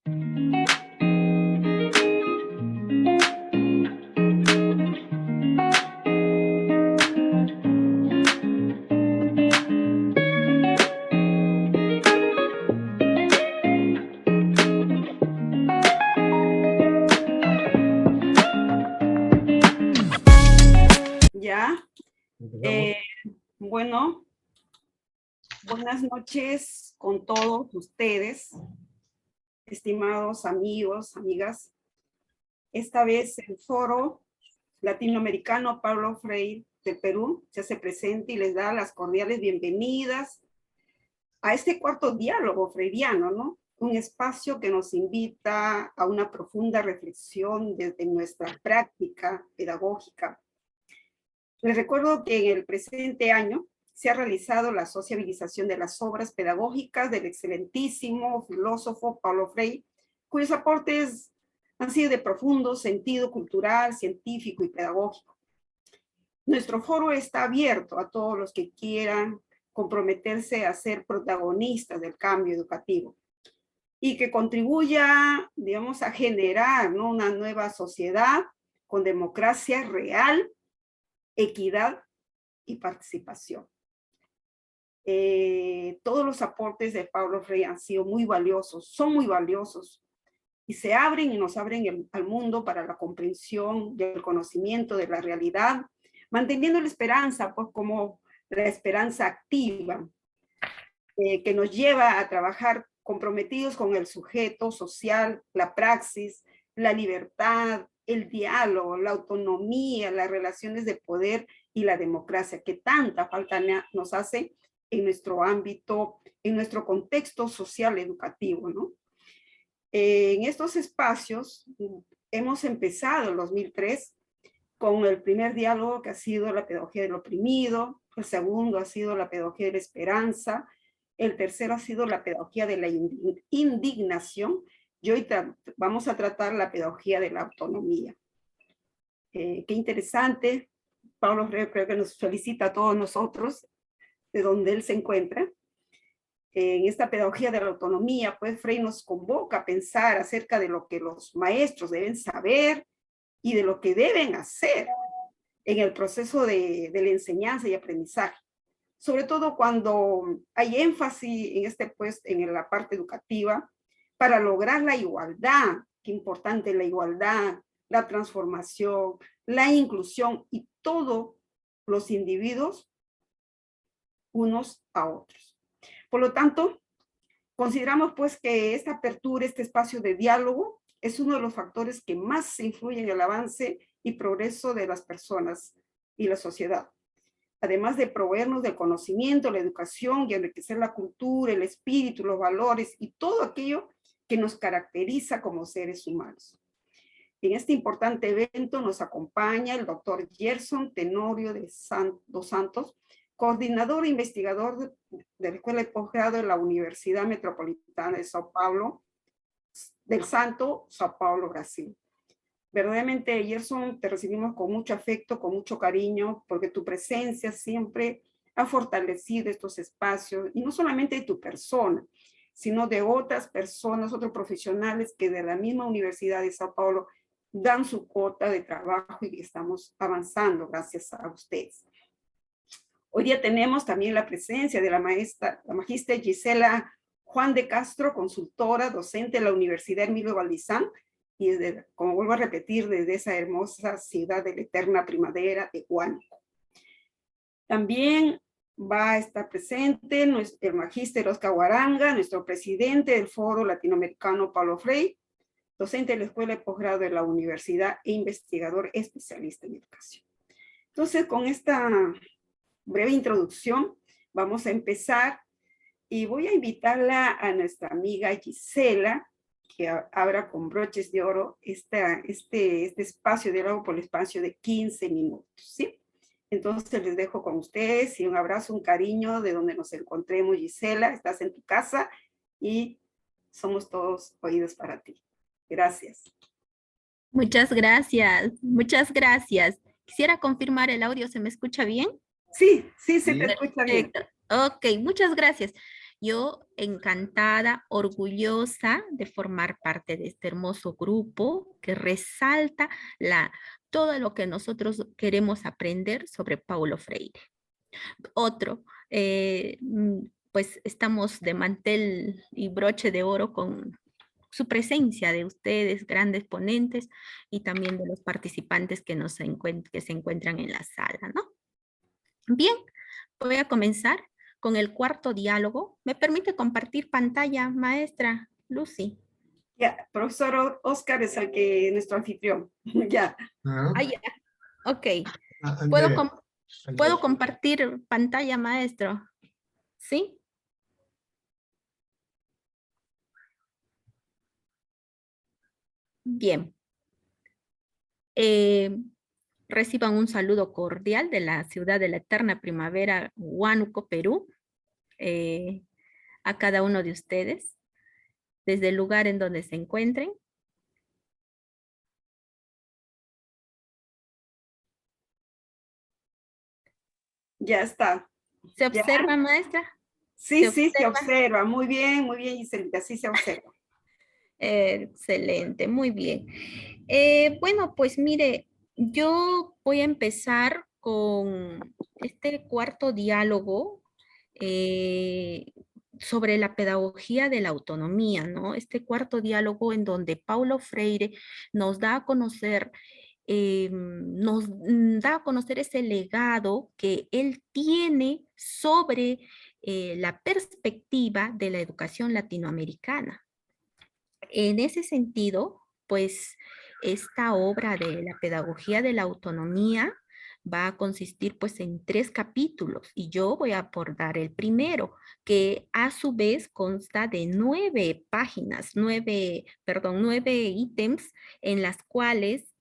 Ya, bueno, buenas noches con todos ustedes, estimados amigos, amigas. Esta vez el Foro Latinoamericano Paulo Freire de Perú se hace presente y les da las cordiales bienvenidas a este cuarto diálogo freiriano, ¿no? Un espacio que nos invita a una profunda reflexión desde nuestra práctica pedagógica. Les recuerdo que en el presente año se ha realizado la sociabilización de las obras pedagógicas del excelentísimo filósofo Paulo Freire, cuyos aportes han sido de profundo sentido cultural, científico y pedagógico. Nuestro foro está abierto a todos los que quieran comprometerse a ser protagonistas del cambio educativo y que contribuya, digamos, a generar, ¿no?, una nueva sociedad con democracia real, equidad y participación. Todos los aportes de Paulo Freire han sido muy valiosos, son muy valiosos, y se abren y nos abren al mundo para la comprensión y el conocimiento de la realidad, manteniendo la esperanza, pues, como la esperanza activa, que nos lleva a trabajar comprometidos con el sujeto social, la praxis, la libertad, el diálogo, la autonomía, las relaciones de poder y la democracia, que tanta falta nos hace en nuestro ámbito, en nuestro contexto social educativo, ¿no? En estos espacios hemos empezado en 2003 con el primer diálogo, que ha sido la pedagogía del oprimido, el segundo ha sido la pedagogía de la esperanza, el tercero ha sido la pedagogía de la indignación, y hoy vamos a tratar la pedagogía de la autonomía. Qué interesante. Paulo Freire creo que nos felicita a todos nosotros de donde él se encuentra. En esta pedagogía de la autonomía, pues Freire nos convoca a pensar acerca de lo que los maestros deben saber y de lo que deben hacer en el proceso de la enseñanza y aprendizaje. Sobre todo cuando hay énfasis en pues, en la parte educativa, para lograr la igualdad. Qué importante la igualdad, la transformación, la inclusión y todos los individuos unos a otros. Por lo tanto, consideramos pues que esta apertura, este espacio de diálogo, es uno de los factores que más influyen en el avance y progreso de las personas y la sociedad. Además de proveernos del conocimiento, la educación y enriquecer la cultura, el espíritu, los valores y todo aquello que nos caracteriza como seres humanos. En este importante evento nos acompaña el doctor Gerson Tenorio dos Santos, coordinador e investigador de la Escuela de Posgrado de la Universidad Metropolitana de Sao Paulo, del Santo, Sao Paulo, Brasil. Verdaderamente, Gerson, te recibimos con mucho afecto, con mucho cariño, porque tu presencia siempre ha fortalecido estos espacios, y no solamente de tu persona, sino de otras personas, otros profesionales que de la misma Universidad de Sao Paulo dan su cuota de trabajo y estamos avanzando gracias a ustedes. Hoy día tenemos también la presencia de la magíster Gisela Juan de Castro, consultora, docente de la Universidad Emilio Valdizán, y desde, como vuelvo a repetir, desde esa hermosa ciudad de la eterna primavera de Huánuco. También va a estar presente el magíster Oscar Guaranga, nuestro presidente del Foro Latinoamericano Paulo Freire, docente de la Escuela de Posgrado de la Universidad e investigador especialista en educación. Entonces, con esta breve introducción, vamos a empezar y voy a invitarla a nuestra amiga Gisela, que abra con broches de oro este espacio de diálogo por el espacio de 15 minutos, ¿sí? Entonces les dejo con ustedes y un abrazo, un cariño de donde nos encontremos. Gisela, estás en tu casa y somos todos oídos para ti. Gracias. Muchas gracias, muchas gracias. Quisiera confirmar el audio, ¿se me escucha bien? Sí, sí, se te escucha bien. Ok, muchas gracias. Yo encantada, orgullosa de formar parte de este hermoso grupo que resalta todo lo que nosotros queremos aprender sobre Paulo Freire. Otro, pues estamos de mantel y broche de oro con su presencia de ustedes, grandes ponentes, y también de los participantes que se encuentran en la sala, ¿no? Bien, voy a comenzar con el cuarto diálogo. ¿Me permite compartir pantalla, maestra Lucy? Ya, profesor Oscar es el que nuestro anfitrión. Ya. Ah, ya. Ok. ¿Puedo, Andrea. ¿Puedo compartir pantalla, maestro? ¿Sí? Bien. Eh, Reciban un saludo cordial de la ciudad de la eterna primavera, Huánuco, Perú, eh, a cada uno de ustedes, desde el lugar en donde se encuentren. Ya está. ¿Se ¿Ya? observa, maestra? Sí, ¿Se sí, se observa? observa. Muy bien, Giselita, sí se observa. Excelente, muy bien. Bueno, pues mire, yo voy a empezar con este cuarto diálogo eh, sobre la pedagogía de la autonomía, ¿no? Este cuarto diálogo en donde Paulo Freire nos da a conocer, da a conocer ese legado que él tiene sobre la perspectiva de la educación latinoamericana. En ese sentido, pues esta obra de la pedagogía de la autonomía va a consistir pues en 3 capítulos y yo voy a abordar el primero, que a su vez consta de 9 páginas, 9 ítems en las cuales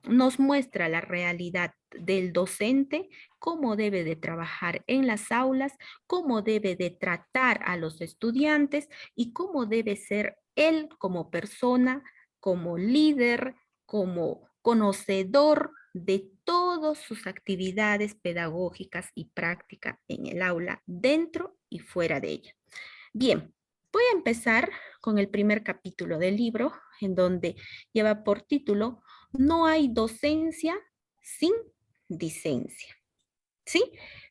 nos muestra la realidad del docente, cómo debe de trabajar en las aulas, cómo debe de tratar a los estudiantes y cómo debe ser él como persona, como líder, como conocedor de todas sus actividades pedagógicas y prácticas en el aula, dentro y fuera de ella. Bien, voy a empezar con el primer capítulo del libro, en donde lleva por título No hay docencia sin dicencia. ¿Sí?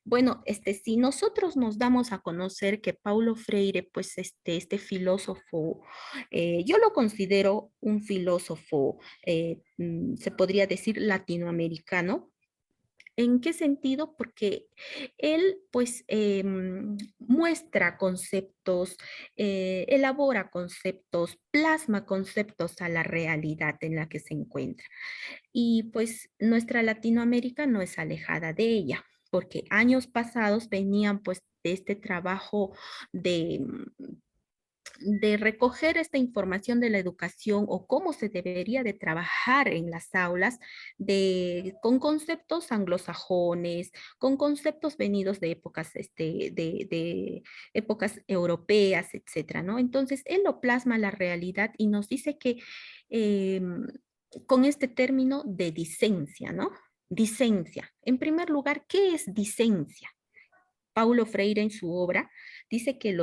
Bueno, si nosotros nos damos a conocer que Paulo Freire, pues este filósofo, yo lo considero un filósofo, se podría decir latinoamericano. ¿En qué sentido? Porque él, pues, muestra conceptos, elabora conceptos, plasma conceptos a la realidad en la que se encuentra. Y pues nuestra Latinoamérica no es alejada de ella, porque años pasados venían pues de este trabajo de, de recoger esta información de la educación o cómo se debería de trabajar en las aulas con conceptos anglosajones, con conceptos venidos de épocas, de épocas europeas, etcétera, ¿no? Entonces, él lo plasma a la realidad y nos dice que con este término de dicencia, ¿no? Dicencia. En primer lugar, ¿qué es dicencia? Paulo Freire en su obra dice que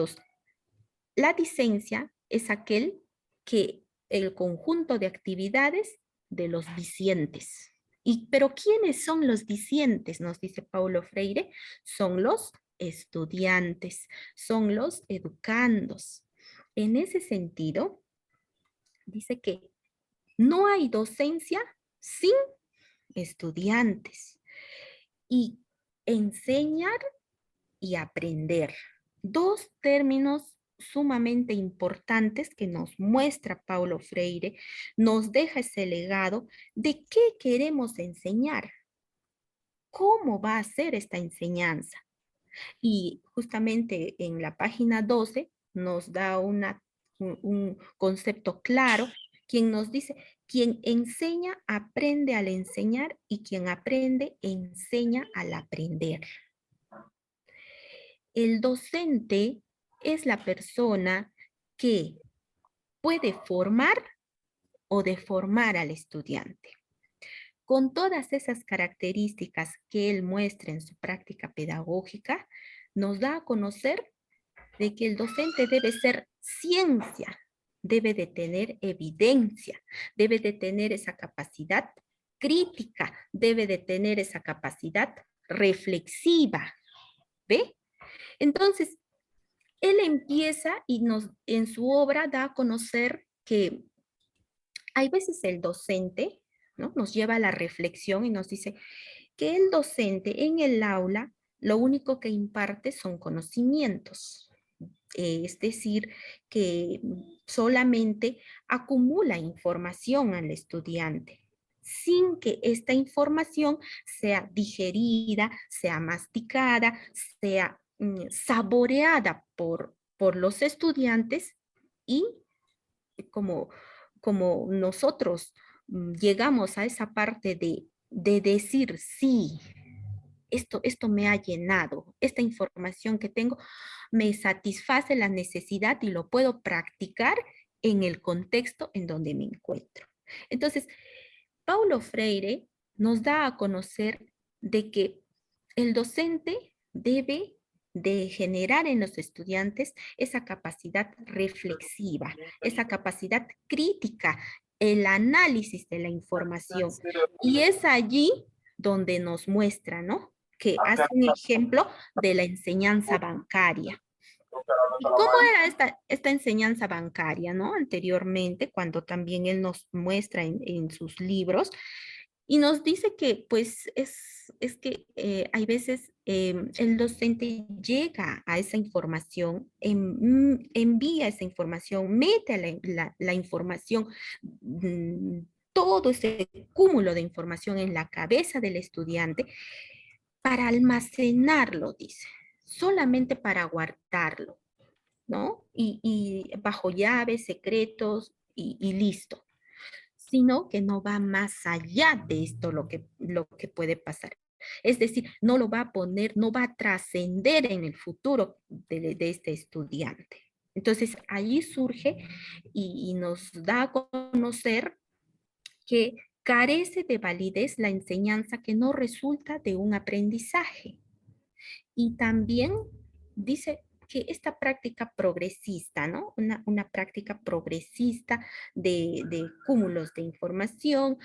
la dicencia es que el conjunto de actividades de los discientes. Pero ¿quiénes son los discientes? Nos dice Paulo Freire. Son los estudiantes, son los educandos. En ese sentido, dice que no hay docencia sin estudiantes. Y enseñar y aprender. 2 términos sumamente importantes que nos muestra Paulo Freire, nos deja ese legado de qué queremos enseñar, cómo va a ser esta enseñanza. Y justamente en la página 12 nos da un concepto claro, quien nos dice, quien enseña aprende al enseñar y quien aprende enseña al aprender. El docente es la persona que puede formar o deformar al estudiante. Con todas esas características que él muestra en su práctica pedagógica, nos da a conocer de que el docente debe ser ciencia, debe de tener evidencia, debe de tener esa capacidad crítica, debe de tener esa capacidad reflexiva, ¿ve? Entonces, él empieza y en su obra da a conocer que hay veces el docente, ¿no? Nos lleva a la reflexión y nos dice que el docente en el aula lo único que imparte son conocimientos, es decir, que solamente acumula información al estudiante sin que esta información sea digerida, sea masticada, sea saboreada por los estudiantes y como, como nosotros llegamos a esa parte de decir sí, esto me ha llenado, esta información que tengo me satisface la necesidad y lo puedo practicar en el contexto en donde me encuentro. Entonces, Paulo Freire nos da a conocer de que el docente debe de generar en los estudiantes esa capacidad reflexiva, esa capacidad crítica, el análisis de la información. Y es allí donde nos muestra, ¿no? Que hace un ejemplo de la enseñanza bancaria. ¿Y cómo era esta enseñanza bancaria, no? Anteriormente, cuando también él nos muestra en sus libros y nos dice que, pues, es que hay veces el docente llega a esa información, envía esa información, mete la información, mm, todo ese cúmulo de información en la cabeza del estudiante para almacenarlo, dice, solamente para guardarlo, ¿no? Y bajo llaves, secretos y listo, sino que no va más allá de esto lo que puede pasar. Es decir, no lo va a poner, no va a trascender en el futuro de este estudiante. Entonces, allí surge y nos da a conocer que carece de validez la enseñanza que no resulta de un aprendizaje. Y también dice que esta práctica progresista, ¿no? Una práctica progresista de cúmulos de información,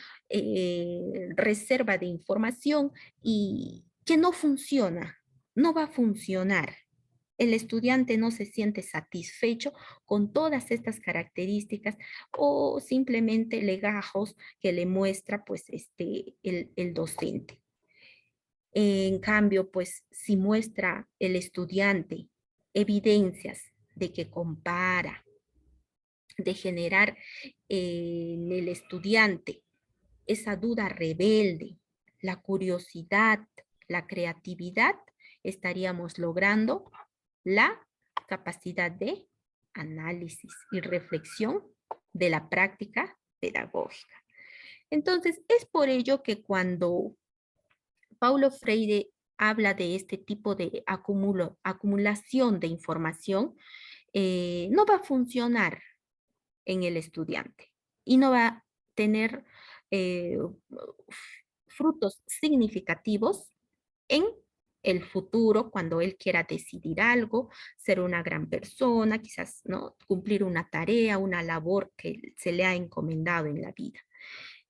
reserva de información y que no funciona, no va a funcionar. El estudiante no se siente satisfecho con todas estas características o simplemente legajos que le muestra pues el docente. En cambio, pues si muestra el estudiante evidencias de que compara, de generar en el estudiante esa duda rebelde, la curiosidad, la creatividad, estaríamos logrando la capacidad de análisis y reflexión de la práctica pedagógica. Entonces, es por ello que cuando Paulo Freire habla de este tipo de acumulación de información, no va a funcionar en el estudiante y no va a tener eh, frutos significativos en el futuro cuando él quiera decidir algo, ser una gran persona, quizás ¿no? cumplir una tarea, una labor que se le ha encomendado en la vida.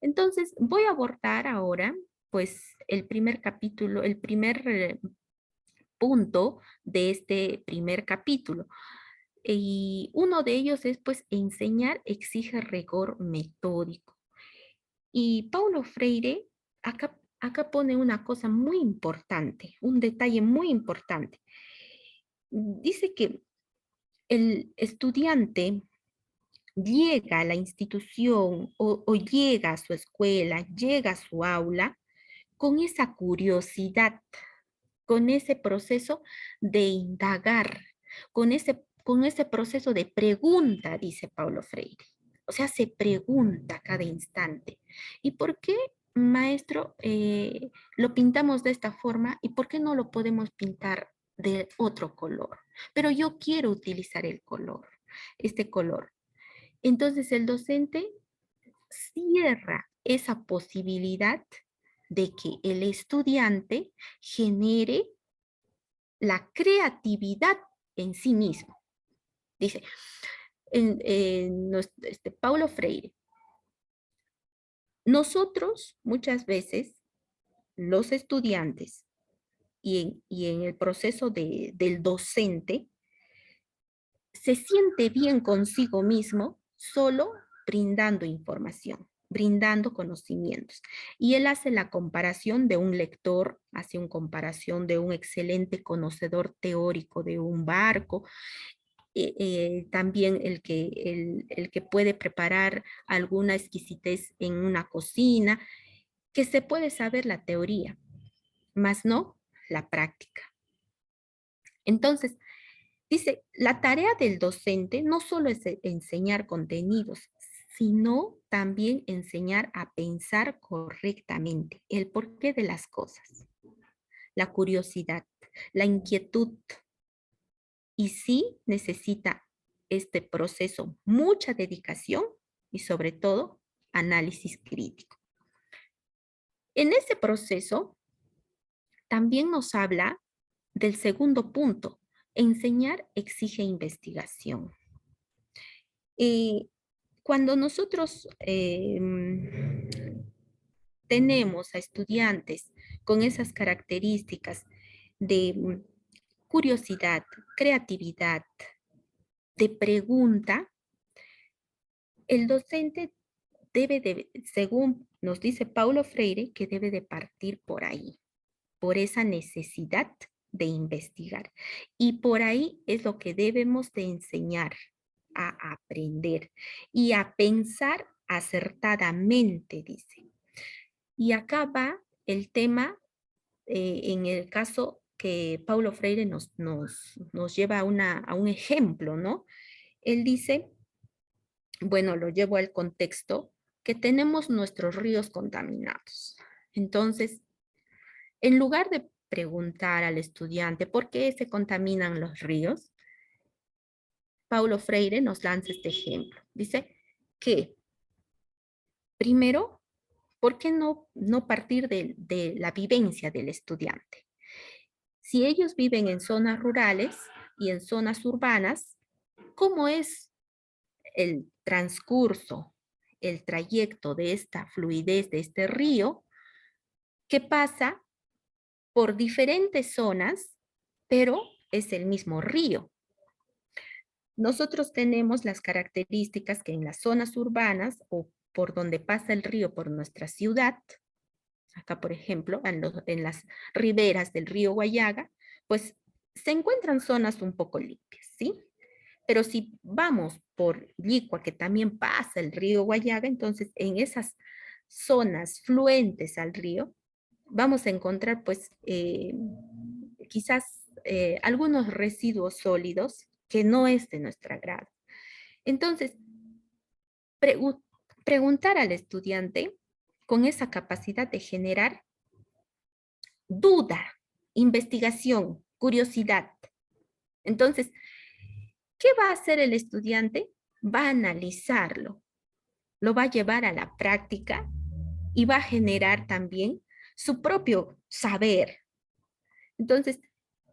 Entonces, voy a abordar ahora, pues, el primer capítulo, el primer punto de este primer capítulo. Y uno de ellos es, pues, enseñar exige rigor metódico. Y Paulo Freire acá pone una cosa muy importante, un detalle muy importante. Dice que el estudiante llega a la institución o llega a su escuela, llega a su aula con esa curiosidad, con ese proceso de indagar, con ese proceso de pregunta, dice Paulo Freire. O sea, se pregunta cada instante. ¿Y por qué, maestro, lo pintamos de esta forma y por qué no lo podemos pintar de otro color? Pero yo quiero utilizar el color, este color. Entonces el docente cierra esa posibilidad de que el estudiante genere la creatividad en sí mismo. Dice, Paulo Freire, nosotros muchas veces, los estudiantes y en el proceso del docente, se siente bien consigo mismo solo brindando información, brindando conocimientos. Y él hace la comparación de un lector, hace una comparación de un excelente conocedor teórico de un barco, también el que puede preparar alguna exquisitez en una cocina, que se puede saber la teoría, más no la práctica. Entonces, dice, la tarea del docente no solo es enseñar contenidos, sino también enseñar a pensar correctamente, el porqué de las cosas, la curiosidad, la inquietud. Y sí necesita este proceso mucha dedicación y sobre todo análisis crítico. En ese proceso también nos habla del segundo punto. Enseñar exige investigación. Cuando nosotros tenemos a estudiantes con esas características de curiosidad, creatividad, de pregunta, el docente debe de, según nos dice Paulo Freire, que debe de partir por ahí, por esa necesidad de investigar. Y por ahí es lo que debemos de enseñar a aprender y a pensar acertadamente, dice. Y acá va el tema, en el caso que Paulo Freire nos lleva a un ejemplo, ¿no? Él dice, bueno, lo llevo al contexto, que tenemos nuestros ríos contaminados. Entonces, en lugar de preguntar al estudiante por qué se contaminan los ríos, Paulo Freire nos lanza este ejemplo. Dice que, primero, ¿por qué no partir de la vivencia del estudiante? Si ellos viven en zonas rurales y en zonas urbanas, ¿cómo es el transcurso, el trayecto de esta fluidez de este río que pasa por diferentes zonas, pero es el mismo río? Nosotros tenemos las características que en las zonas urbanas o por donde pasa el río por nuestra ciudad, acá por ejemplo, en las riberas del río Guayaga, pues se encuentran zonas un poco limpias, ¿sí? Pero si vamos por Licua, que también pasa el río Guayaga, entonces en esas zonas fluentes al río, vamos a encontrar pues quizás algunos residuos sólidos que no es de nuestro agrado. Entonces, preguntar al estudiante con esa capacidad de generar duda, investigación, curiosidad. Entonces, ¿qué va a hacer el estudiante? Va a analizarlo, lo va a llevar a la práctica y va a generar también su propio saber. Entonces,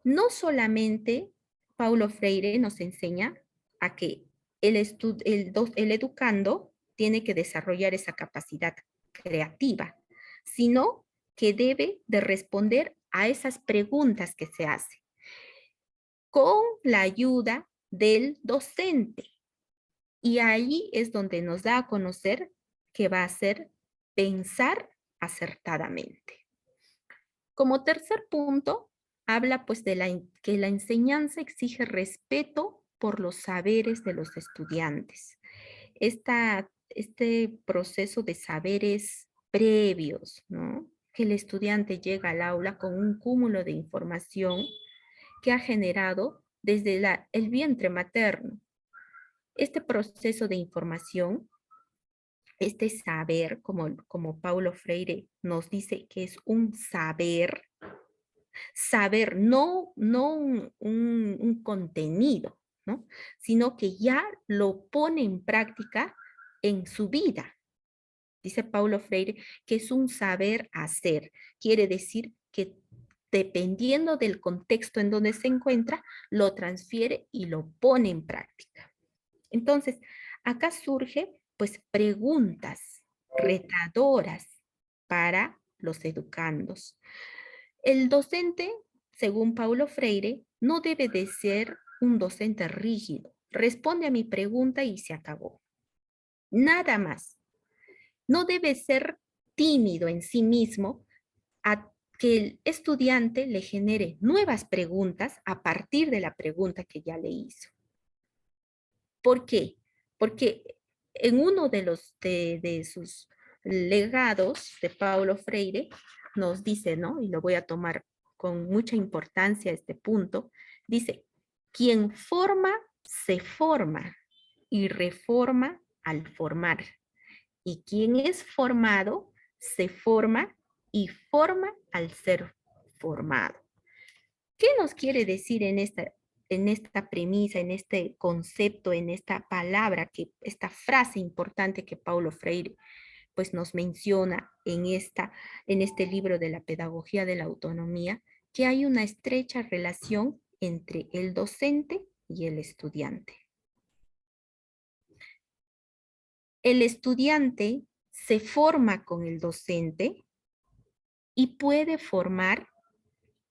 no solamente Paulo Freire nos enseña a que el educando tiene que desarrollar esa capacidad creativa, sino que debe de responder a esas preguntas que se hacen con la ayuda del docente. Y ahí es donde nos da a conocer que va a ser pensar acertadamente. Como tercer punto, habla pues de que la enseñanza exige respeto por los saberes de los estudiantes. Este proceso de saberes previos, ¿no? Que el estudiante llega al aula con un cúmulo de información que ha generado desde el vientre materno. Este proceso de información, este saber, como Paulo Freire nos dice que es un saber, no un contenido, ¿no? Sino que ya lo pone en práctica en su vida. Dice Paulo Freire que es un saber hacer. Quiere decir que dependiendo del contexto en donde se encuentra, lo transfiere y lo pone en práctica. Entonces, acá surge pues preguntas retadoras para los educandos. El docente, según Paulo Freire, no debe de ser un docente rígido. Responde a mi pregunta y se acabó. Nada más. No debe ser tímido en sí mismo a que el estudiante le genere nuevas preguntas a partir de la pregunta que ya le hizo. ¿Por qué? Porque en uno de sus legados de Paulo Freire nos dice, ¿no? Y lo voy a tomar con mucha importancia este punto, dice, quien forma, se forma y reforma al formar. Y quien es formado, se forma y forma al ser formado. ¿Qué nos quiere decir en esta premisa, en este concepto, en esta palabra, esta frase importante que Paulo Freire pues, nos menciona en este libro de la pedagogía de la autonomía? Que hay una estrecha relación entre el docente y el estudiante. El estudiante se forma con el docente y puede formar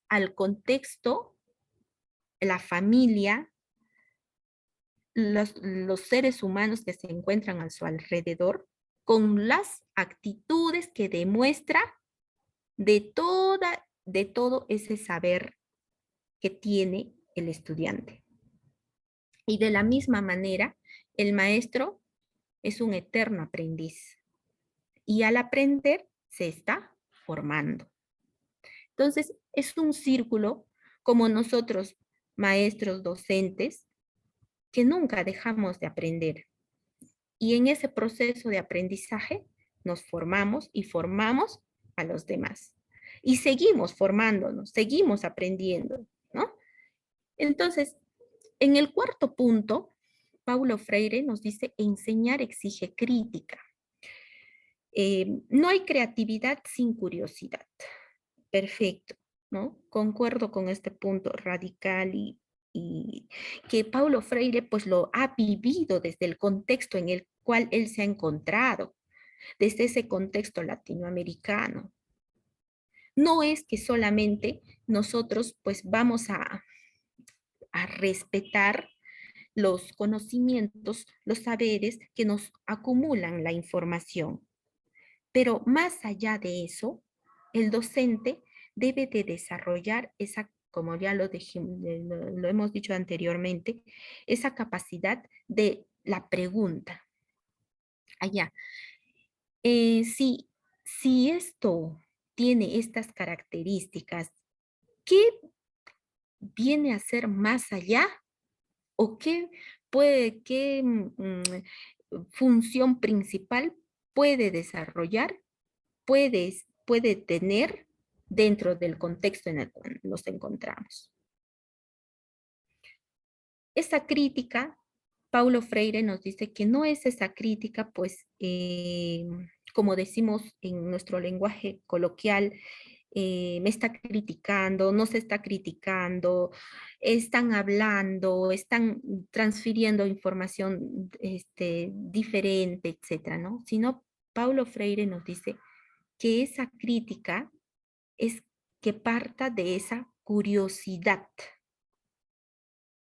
al contexto, la familia, los seres humanos que se encuentran a su alrededor con las actitudes que demuestra de todo ese saber que tiene el estudiante. Y de la misma manera, el maestro es un eterno aprendiz y al aprender se está formando. Entonces, es un círculo como nosotros, maestros, docentes, que nunca dejamos de aprender. Y en ese proceso de aprendizaje nos formamos y formamos a los demás. Y seguimos formándonos, seguimos aprendiendo, ¿no? Entonces, en el cuarto punto, Paulo Freire nos dice, enseñar exige crítica. No hay creatividad sin curiosidad. Perfecto, ¿no? Concuerdo con este punto radical y que Paulo Freire pues lo ha vivido desde el contexto en el cual él se ha encontrado, desde ese contexto latinoamericano. No es que solamente nosotros pues vamos a respetar los conocimientos, los saberes que nos acumulan la información. Pero más allá de eso, el docente debe de desarrollar esa, como ya lo hemos dicho anteriormente, esa capacidad de la pregunta. Allá, si esto tiene estas características, ¿qué viene a ser más allá? ¿O qué función principal puede desarrollar, puede tener dentro del contexto en el que nos encontramos? Esa crítica, Paulo Freire nos dice que no es esa crítica, pues, como decimos en nuestro lenguaje coloquial, me está criticando, no se está criticando, están hablando, están transfiriendo información diferente, etcétera, ¿no? Sino Paulo Freire nos dice que esa crítica es que parta de esa curiosidad,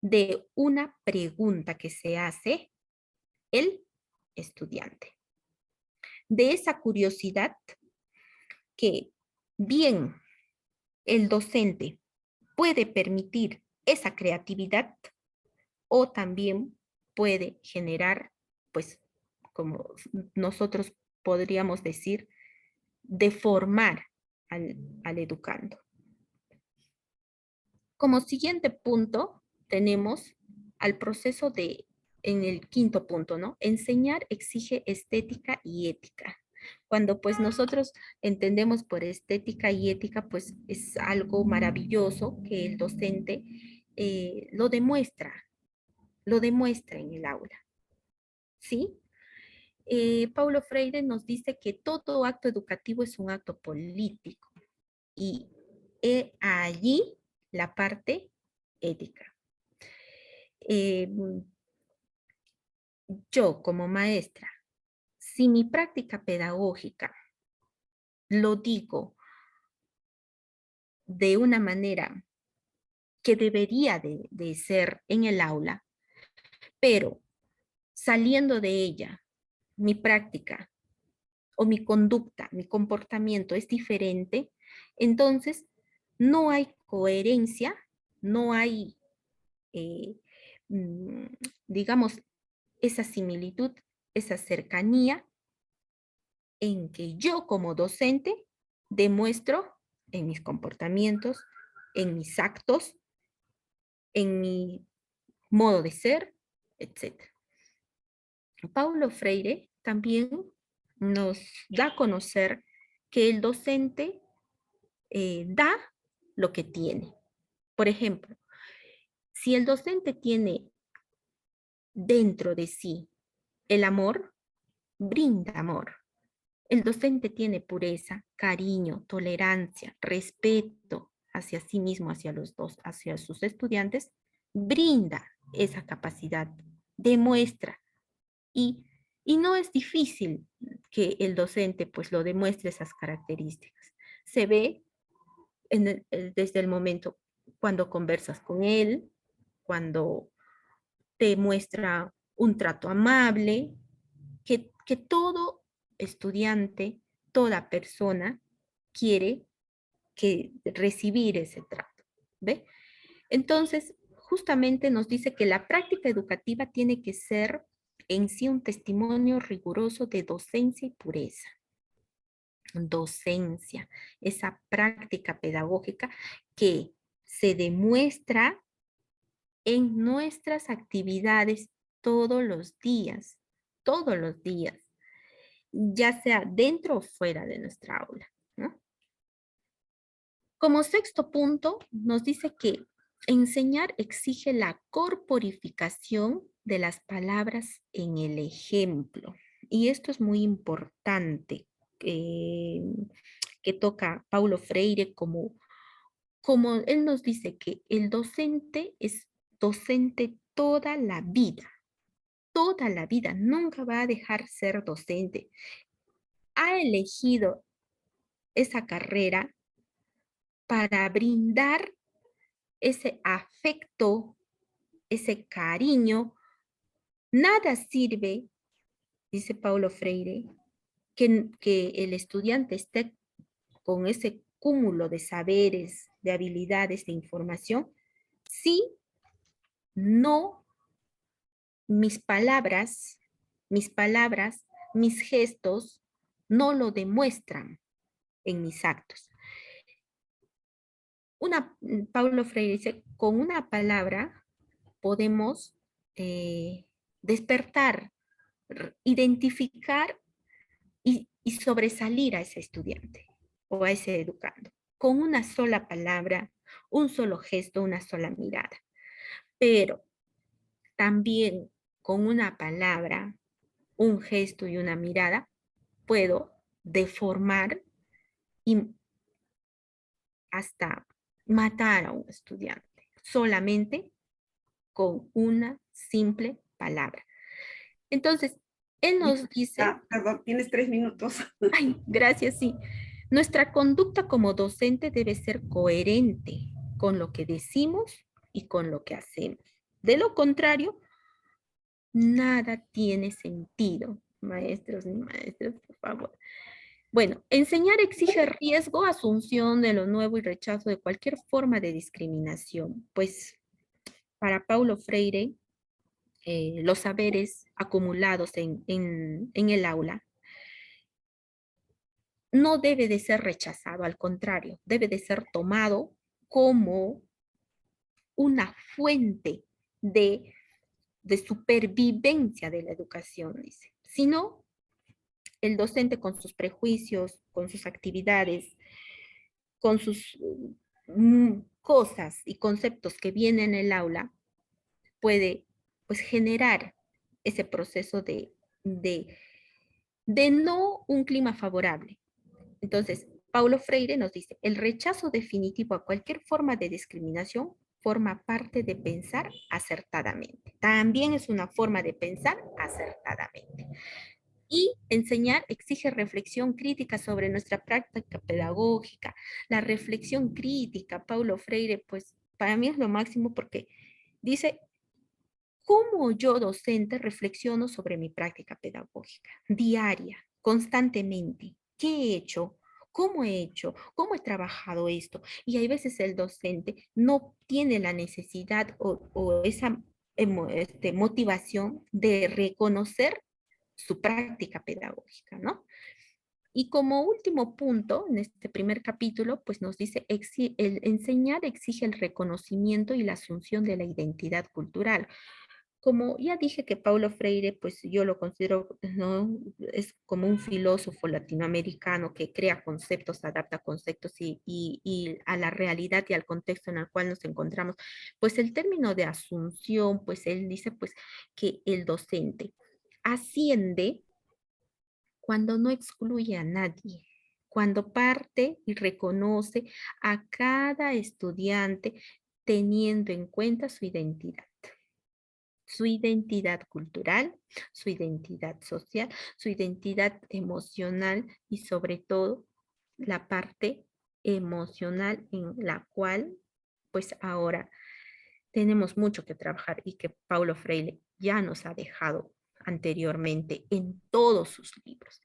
de una pregunta que se hace el estudiante. De esa curiosidad que bien el docente puede permitir esa creatividad o también puede generar, pues, como nosotros podríamos decir, deformar al educando. Como siguiente punto, tenemos al proceso en el quinto punto, ¿no? Enseñar exige estética y ética. Cuando pues nosotros entendemos por estética y ética, pues es algo maravilloso que el docente lo demuestra en el aula, ¿sí? Paulo Freire nos dice que todo acto educativo es un acto político y he allí la parte ética. Yo como maestra, si mi práctica pedagógica lo digo de una manera que debería de ser en el aula, pero saliendo de ella, mi práctica o mi conducta, mi comportamiento es diferente, entonces no hay coherencia, no hay, eh, mm, digamos, esa similitud, esa cercanía en que yo como docente demuestro en mis comportamientos, en mis actos, en mi modo de ser, etc. Paulo Freire también nos da a conocer que el docente da lo que tiene. Por ejemplo, si el docente tiene dentro de sí el amor, brinda amor. El docente tiene pureza, cariño, tolerancia, respeto hacia sí mismo, hacia los dos, hacia sus estudiantes, brinda esa capacidad, demuestra. Y no es difícil que el docente pues lo demuestre esas características. Se ve desde el momento cuando conversas con él, cuando te muestra un trato amable, que todo estudiante, toda persona quiere recibir ese trato, ¿ve? Entonces, justamente nos dice que la práctica educativa tiene que ser en sí un testimonio riguroso de docencia y pureza. Docencia, esa práctica pedagógica que se demuestra en nuestras actividades todos los días, ya sea dentro o fuera de nuestra aula, ¿no? Como sexto punto, nos dice que enseñar exige la corporificación de las palabras en el ejemplo. Y esto es muy importante, que toca Paulo Freire como él nos dice que el docente es docente toda la vida, nunca va a dejar ser docente. Ha elegido esa carrera para brindar ese afecto, ese cariño. Nada sirve, dice Paulo Freire, que el estudiante esté con ese cúmulo de saberes, de habilidades, de información, si no mis palabras, mis gestos no lo demuestran en mis actos. Paulo Freire dice, con una palabra podemos despertar, identificar y sobresalir a ese estudiante o a ese educando, con una sola palabra, un solo gesto, una sola mirada. Pero también con una palabra, un gesto y una mirada, puedo deformar y hasta matar a un estudiante, solamente con una simple palabra. Entonces, él nos dice, Perdón, tienes 3 minutos. ay, gracias, sí, nuestra conducta como docente debe ser coherente con lo que decimos y con lo que hacemos. De lo contrario, nada tiene sentido. Maestros y maestras, por favor. Bueno, enseñar exige riesgo, asunción de lo nuevo y rechazo de cualquier forma de discriminación. Pues para Paulo Freire, los saberes acumulados en el aula no debe de ser rechazado, al contrario, debe de ser tomado como una fuente de supervivencia de la educación, dice. Si no, el docente con sus prejuicios, con sus actividades, con sus cosas y conceptos que vienen en el aula, puede pues generar ese proceso de no un clima favorable. Entonces, Paulo Freire nos dice, el rechazo definitivo a cualquier forma de discriminación forma parte de pensar acertadamente. También es una forma de pensar acertadamente. Y enseñar exige reflexión crítica sobre nuestra práctica pedagógica. La reflexión crítica, Paulo Freire, pues para mí es lo máximo porque dice, ¿cómo yo docente reflexiono sobre mi práctica pedagógica diaria, constantemente? ¿Qué he hecho? ¿Cómo he hecho? ¿Cómo he trabajado esto? Y hay veces el docente no tiene la necesidad o esa motivación de reconocer su práctica pedagógica, ¿no? Y como último punto, en este primer capítulo, pues nos dice, el enseñar exige el reconocimiento y la asunción de la identidad cultural. Como ya dije que Paulo Freire, pues yo lo considero, ¿no? Es como un filósofo latinoamericano que crea conceptos, adapta conceptos y a la realidad y al contexto en el cual nos encontramos. Pues el término de asunción, pues él dice pues que el docente asciende cuando no excluye a nadie, cuando parte y reconoce a cada estudiante teniendo en cuenta su identidad cultural, su identidad social, su identidad emocional y sobre todo la parte emocional en la cual pues ahora tenemos mucho que trabajar y que Paulo Freire ya nos ha dejado anteriormente en todos sus libros,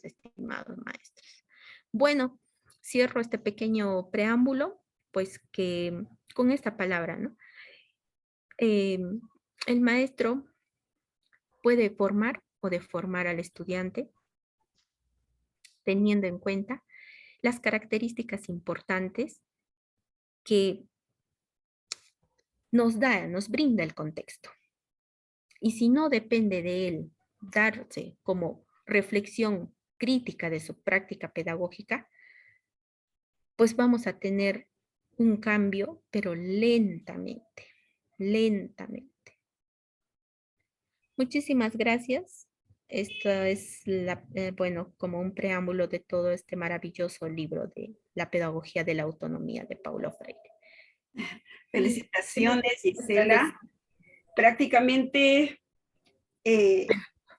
estimados maestros. Bueno, cierro este pequeño preámbulo, pues que con esta palabra, ¿no? Eh, el maestro puede formar o deformar al estudiante teniendo en cuenta las características importantes que nos brinda el contexto. Y si no depende de él darse como reflexión crítica de su práctica pedagógica, pues vamos a tener un cambio, pero lentamente, lentamente. Muchísimas gracias. Esto es bueno, como un preámbulo de todo este maravilloso libro de La pedagogía de la autonomía de Paulo Freire. Felicitaciones, Gisela. Prácticamente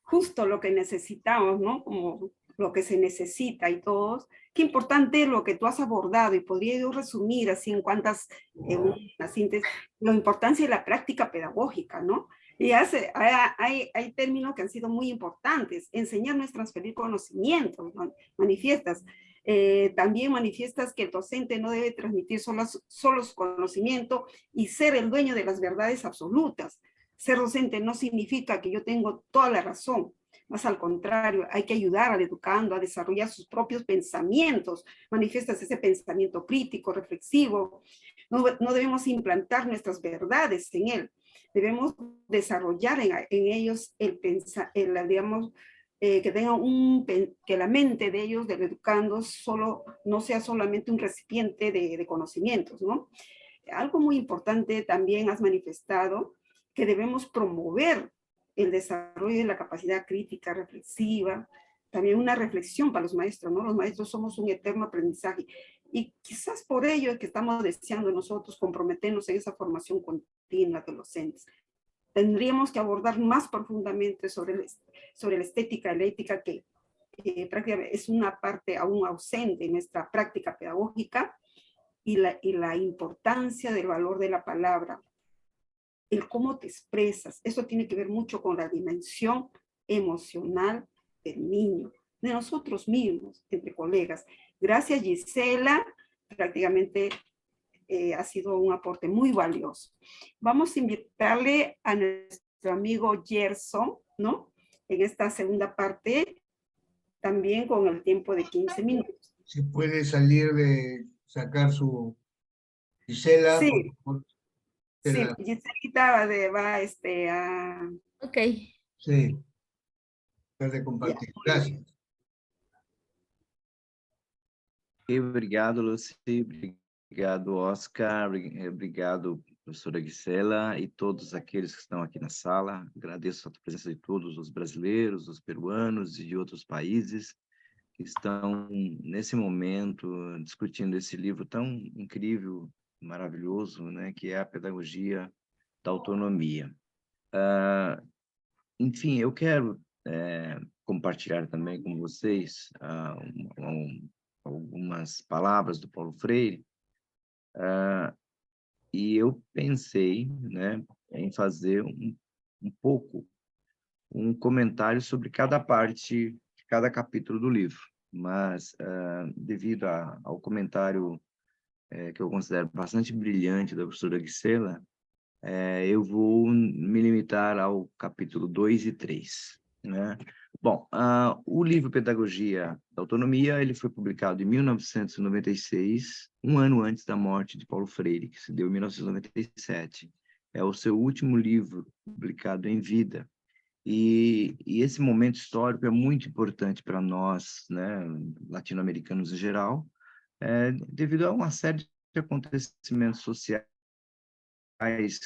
justo lo que necesitamos, ¿no? Como lo que se necesita y todos. Qué importante lo que tú has abordado y podría yo resumir así en cuantas, una síntesis, la importancia de la práctica pedagógica, ¿no? Y hay términos que han sido muy importantes. Enseñar no es transferir conocimientos, ¿no? Manifiestas. También manifiestas que el docente no debe transmitir solo su conocimiento y ser el dueño de las verdades absolutas. Ser docente no significa que yo tengo toda la razón, más al contrario, hay que ayudar al educando a desarrollar sus propios pensamientos, manifiestas ese pensamiento crítico, reflexivo. No debemos implantar nuestras verdades en él, debemos desarrollar en ellos digamos, que tengan que la mente de ellos, del educando, no sea solamente un recipiente de conocimientos, ¿no? Algo muy importante también has manifestado, que debemos promover el desarrollo de la capacidad crítica, reflexiva, también una reflexión para los maestros, ¿no? Los maestros somos un eterno aprendizaje y quizás por ello es que estamos deseando nosotros comprometernos en esa formación continua de docentes. Tendríamos que abordar más profundamente sobre la estética y la ética que prácticamente es una parte aún ausente en nuestra práctica pedagógica y la importancia del valor de la palabra, el cómo te expresas. Eso tiene que ver mucho con la dimensión emocional del niño, de nosotros mismos, entre colegas. Gracias, Gisela. Prácticamente ha sido un aporte muy valioso. Vamos a invitarle a nuestro amigo Gerson, ¿no? En esta segunda parte, también con el tiempo de 15 minutos. Si puede salir de sacar su Gisela, Sí, por favor. sí, Giselita va a... Ok. Sí, puede Ya, compartir. muy bien. Gracias. Obrigado, Lucy. Obrigado, Oscar. Obrigado, professora Gisela e todos aqueles que estão aqui na sala. Agradeço a presença de todos os brasileiros, os peruanos e de outros países que estão, nesse momento, discutindo esse livro tão incrível, maravilhoso, né, que é a pedagogia da autonomia. Enfim, eu quero compartilhar também com vocês algumas palavras do Paulo Freire, e eu pensei, né, em fazer um pouco um comentário sobre cada parte, cada capítulo do livro, mas devido ao comentário que eu considero bastante brilhante da professora Gisela, eu vou me limitar ao capítulo 2 e 3, né? Bom, o livro Pedagogia da Autonomia, ele foi publicado em 1996, um ano antes da morte de Paulo Freire, que se deu em 1997. É o seu último livro publicado em vida. E esse momento histórico é muito importante para nós, né, latino-americanos em geral, devido a uma série de acontecimentos sociais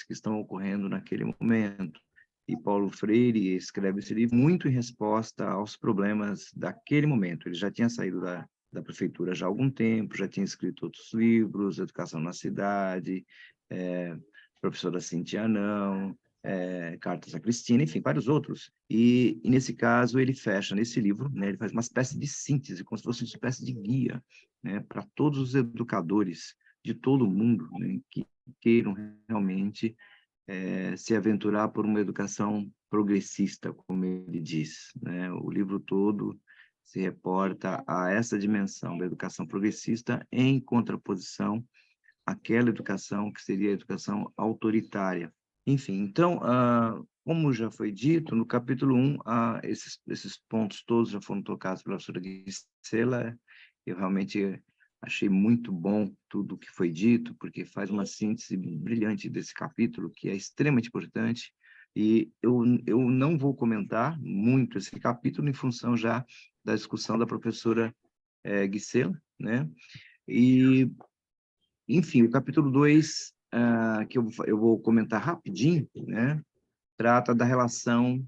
que estão ocorrendo naquele momento. E Paulo Freire escreve esse livro muito em resposta aos problemas daquele momento. Ele já tinha saído da prefeitura já há algum tempo, já tinha escrito outros livros, Educação na Cidade, Professora Cintia Não, Cartas a Cristina, enfim, vários outros. E nesse caso, ele fecha nesse livro, né, ele faz uma espécie de síntese, como se fosse uma espécie de guia, né, para todos os educadores de todo o mundo, né, que queiram realmente se aventurar por uma educação progressista, como ele diz, né? O livro todo se reporta a essa dimensão da educação progressista em contraposição àquela educação que seria a educação autoritária. Enfim, então, como já foi dito, no capítulo 1, esses pontos todos já foram tocados pela professora Gisela. Eu realmente achei muito bom tudo o que foi dito, porque faz uma síntese brilhante desse capítulo, que é extremamente importante, e eu não vou comentar muito esse capítulo em função já da discussão da professora Gisela, né? E, enfim, o capítulo 2, que eu vou comentar rapidinho, né? Trata da relação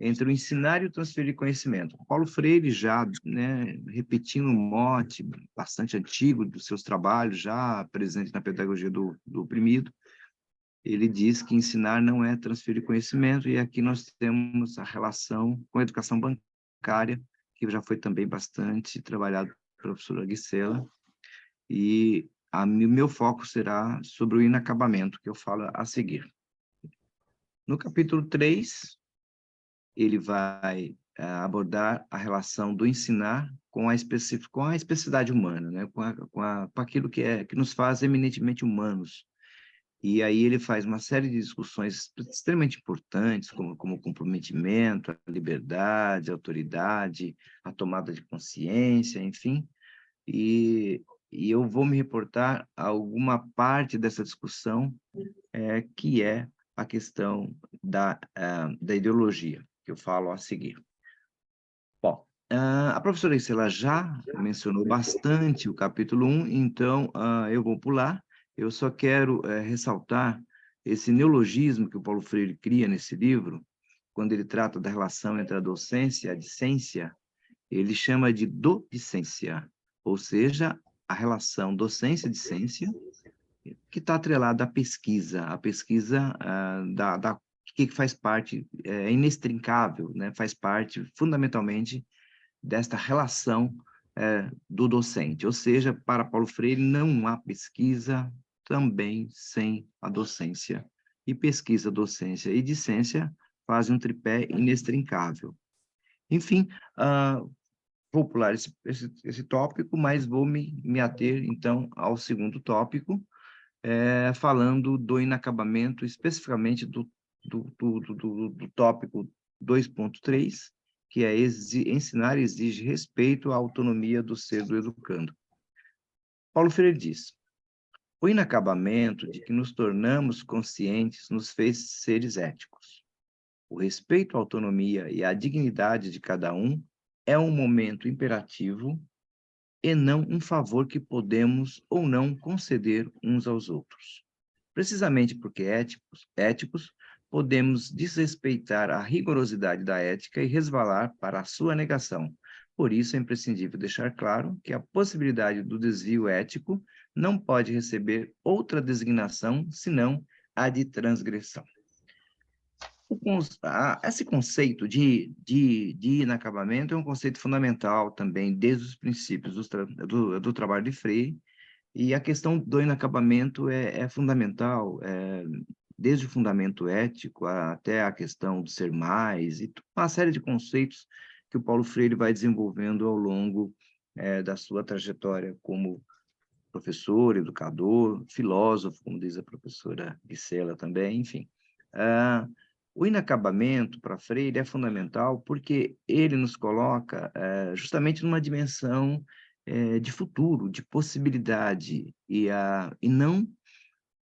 entre o ensinar e o transferir conhecimento. Paulo Freire já, né, repetindo um mote bastante antigo dos seus trabalhos, já presente na pedagogia do oprimido, ele diz que ensinar não é transferir conhecimento, e aqui nós temos a relação com a educação bancária, que já foi também bastante trabalhado pela professora Gisela, e o meu foco será sobre o inacabamento, que eu falo a seguir. No capítulo 3, ele vai abordar a relação do ensinar com a especificidade humana, né? com aquilo que nos faz eminentemente humanos. E aí ele faz uma série de discussões extremamente importantes, como o comprometimento, a liberdade, a autoridade, a tomada de consciência, enfim. E eu vou me reportar a alguma parte dessa discussão, que é a questão da ideologia, que eu falo a seguir. Bom, a professora Isela já mencionou bastante o capítulo 1, então eu vou pular. Eu só quero ressaltar esse neologismo que o Paulo Freire cria nesse livro, quando ele trata da relação entre a docência e a discência, ele chama de docência, ou seja, a relação docência-discência, que está atrelada à pesquisa, que faz parte, é inextrincável, né? Faz parte fundamentalmente desta relação do docente. Ou seja, para Paulo Freire, não há pesquisa também sem a docência. E pesquisa, docência e discência fazem um tripé inextrincável. Enfim, vou pular esse tópico, mas vou me ater, então, ao segundo tópico, falando do inacabamento, especificamente do tópico 2.3, que é ensinar exige respeito à autonomia do ser do educando. Paulo Freire diz: o inacabamento de que nos tornamos conscientes nos fez seres éticos. O respeito à autonomia e à dignidade de cada um é um momento imperativo e não um favor que podemos ou não conceder uns aos outros. Precisamente porque éticos, podemos desrespeitar a rigorosidade da ética e resvalar para a sua negação, Por isso é imprescindível deixar claro que a possibilidade do desvio ético não pode receber outra designação senão a de transgressão. Esse conceito de inacabamento é um conceito fundamental também, desde os princípios do trabalho de Freire, e a questão do inacabamento é fundamental, desde o fundamento ético até a questão do ser mais, e uma série de conceitos que o Paulo Freire vai desenvolvendo ao longo da sua trajetória como professor, educador, filósofo, como diz a professora Gisela também, enfim. O inacabamento para Freire é fundamental porque ele nos coloca justamente numa dimensão de futuro, de possibilidade, e não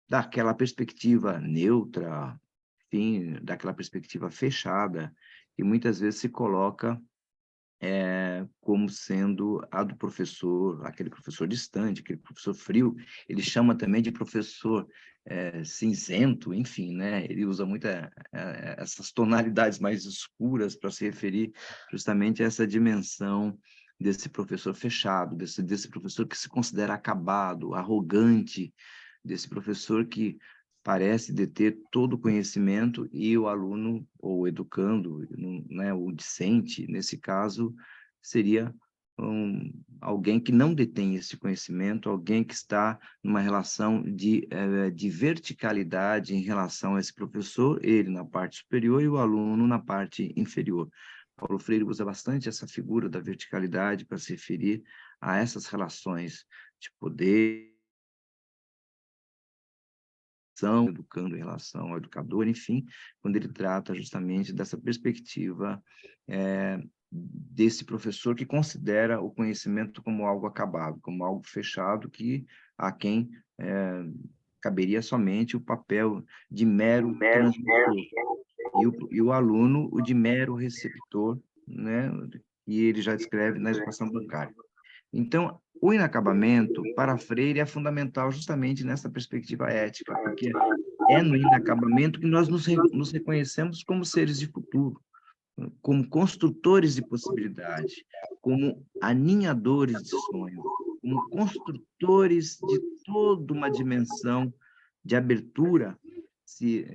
daquela perspectiva neutra, enfim, daquela perspectiva fechada, que muitas vezes se coloca como sendo a do professor, aquele professor distante, aquele professor frio. Ele chama também de professor cinzento, enfim, né? Ele usa muito essas tonalidades mais escuras para se referir justamente a essa dimensão desse professor fechado, desse professor que se considera acabado, arrogante, desse professor que parece deter todo o conhecimento e o aluno, ou o educando, né, o discente, nesse caso, seria alguém que não detém esse conhecimento, alguém que está numa relação de verticalidade em relação a esse professor, ele na parte superior e o aluno na parte inferior. Paulo Freire usa bastante essa figura da verticalidade para se referir a essas relações de poder, educando em relação ao educador, enfim, quando ele trata justamente dessa perspectiva desse professor que considera o conhecimento como algo acabado, como algo fechado, que a quem caberia somente o papel de mero transmissor, e o aluno o de mero receptor, né? E ele já descreve na educação bancária. Então, o inacabamento, para Freire, é fundamental justamente nessa perspectiva ética, porque é no inacabamento que nós nos reconhecemos como seres de futuro, como construtores de possibilidade, como aninhadores de sonho, como construtores de toda uma dimensão de abertura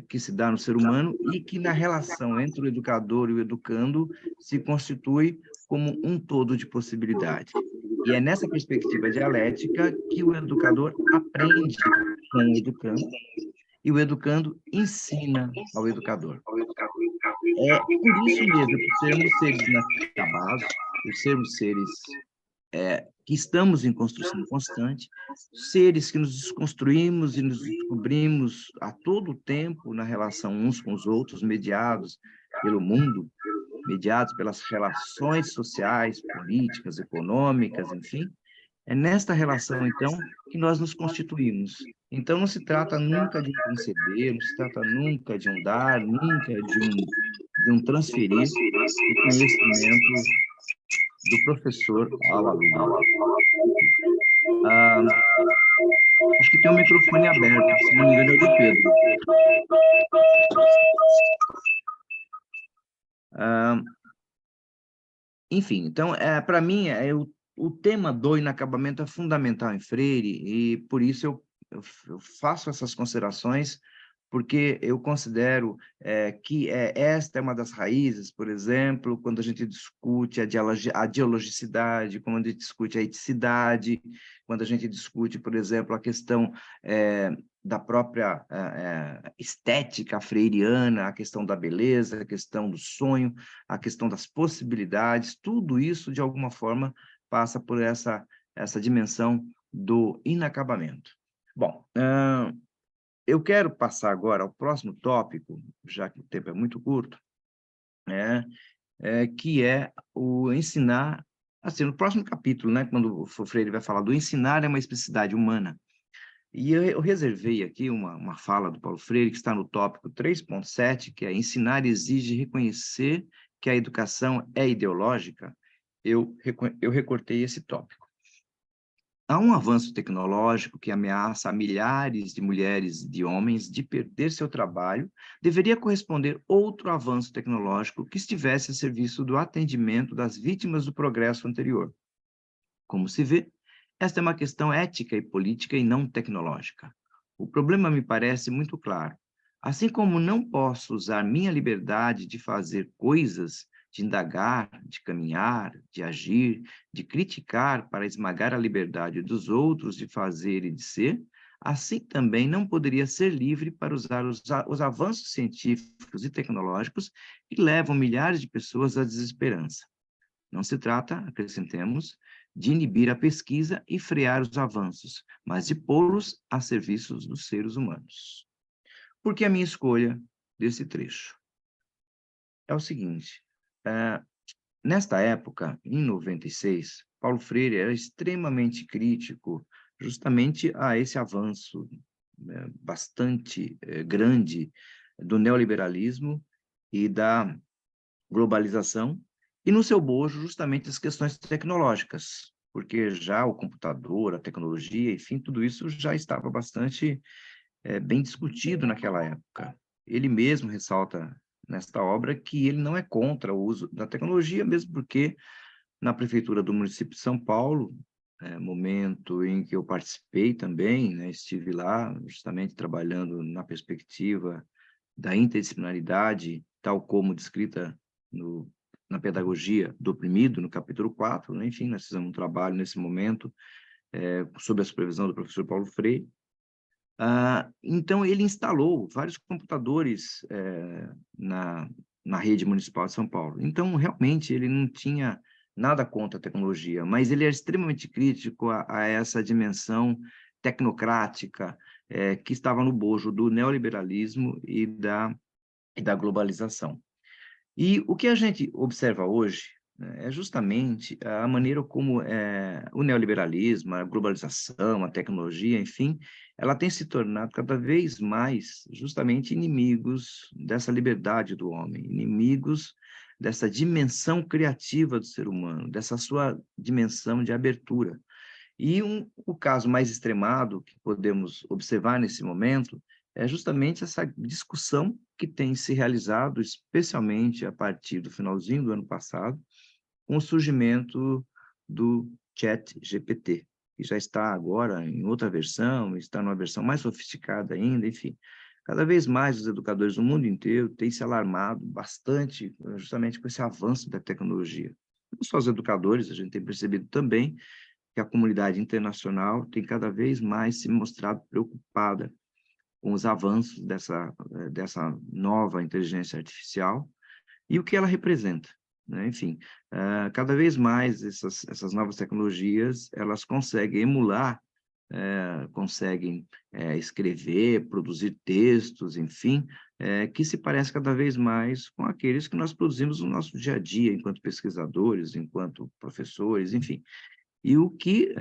que se dá no ser humano e que na relação entre o educador e o educando se constitui como um todo de possibilidade. E é nessa perspectiva dialética que o educador aprende com o educando e o educando ensina ao educador. É por isso mesmo, por sermos seres inacabados, por sermos seres que estamos em construção constante, seres que nos desconstruímos e nos descobrimos a todo tempo na relação uns com os outros, mediados pelo mundo, mediados pelas relações sociais, políticas, econômicas, enfim. É nesta relação, então, que nós nos constituímos. Então, não se trata nunca de um conceder, não se trata nunca de um dar, nunca de um transferir o conhecimento do professor ao aluno. Acho que tem um microfone aberto, se não me engano é o do Pedro. Enfim, então, para mim, o tema do inacabamento é fundamental em Freire, e por isso eu faço essas considerações, porque eu considero que esta é uma das raízes, por exemplo, quando a gente discute a dialogicidade, quando a gente discute a eticidade, quando a gente discute, por exemplo, a questão da própria estética freiriana, a questão da beleza, a questão do sonho, a questão das possibilidades, tudo isso, de alguma forma, passa por essa dimensão do inacabamento. Bom, eu quero passar agora ao próximo tópico, já que o tempo é muito curto, que é o ensinar, assim, no próximo capítulo, né, quando o Freire vai falar do ensinar é uma especificidade humana. E eu reservei aqui uma fala do Paulo Freire, que está no tópico 3.7, que é ensinar exige reconhecer que a educação é ideológica. Eu recortei esse tópico. há um avanço tecnológico que ameaça a milhares de mulheres e de homens de perder seu trabalho, deveria corresponder outro avanço tecnológico que estivesse a serviço do atendimento das vítimas do progresso anterior. Como se vê, esta é uma questão ética e política e não tecnológica. O problema me parece muito claro. Assim como não posso usar minha liberdade de fazer coisas, de indagar, de caminhar, de agir, de criticar para esmagar a liberdade dos outros de fazer e de ser, assim também não poderia ser livre para usar os avanços científicos e tecnológicos que levam milhares de pessoas à desesperança. Não se trata, acrescentemos, de inibir a pesquisa e frear os avanços, mas de pô-los a serviço dos seres humanos. Por que a minha escolha desse trecho? É o seguinte, nesta época, em 96, Paulo Freire era extremamente crítico justamente a esse avanço bastante grande do neoliberalismo e da globalização, e no seu bojo justamente as questões tecnológicas, porque já o computador, a tecnologia, enfim, tudo isso já estava bastante bem discutido naquela época. Ele mesmo ressalta nesta obra que ele não é contra o uso da tecnologia, mesmo porque na prefeitura do município de São Paulo, momento em que eu participei também, né, estive lá justamente trabalhando na perspectiva da interdisciplinaridade, tal como descrita na pedagogia do oprimido, no capítulo 4, né? Enfim, nós fizemos um trabalho nesse momento, sob a supervisão do professor Paulo Freire. Então, ele instalou vários computadores na rede municipal de São Paulo. Então, realmente, ele não tinha nada contra a tecnologia, mas ele é extremamente crítico a essa dimensão tecnocrática que estava no bojo do neoliberalismo e da globalização. E o que a gente observa hoje, né, é justamente a maneira como o neoliberalismo, a globalização, a tecnologia, enfim, ela tem se tornado cada vez mais justamente inimigos dessa liberdade do homem, inimigos dessa dimensão criativa do ser humano, dessa sua dimensão de abertura. E o caso mais extremado que podemos observar nesse momento é justamente essa discussão que tem se realizado, especialmente a partir do finalzinho do ano passado, com o surgimento do ChatGPT, que já está agora em outra versão, está numa versão mais sofisticada ainda, enfim. Cada vez mais os educadores do mundo inteiro têm se alarmado bastante justamente com esse avanço da tecnologia. Não só os educadores, a gente tem percebido também que a comunidade internacional tem cada vez mais se mostrado preocupada com os avanços dessa nova inteligência artificial e o que ela representa, né? Enfim, cada vez mais essas novas tecnologias, elas conseguem emular, conseguem escrever, produzir textos, enfim, que se parece cada vez mais com aqueles que nós produzimos no nosso dia a dia, enquanto pesquisadores, enquanto professores, enfim. E o que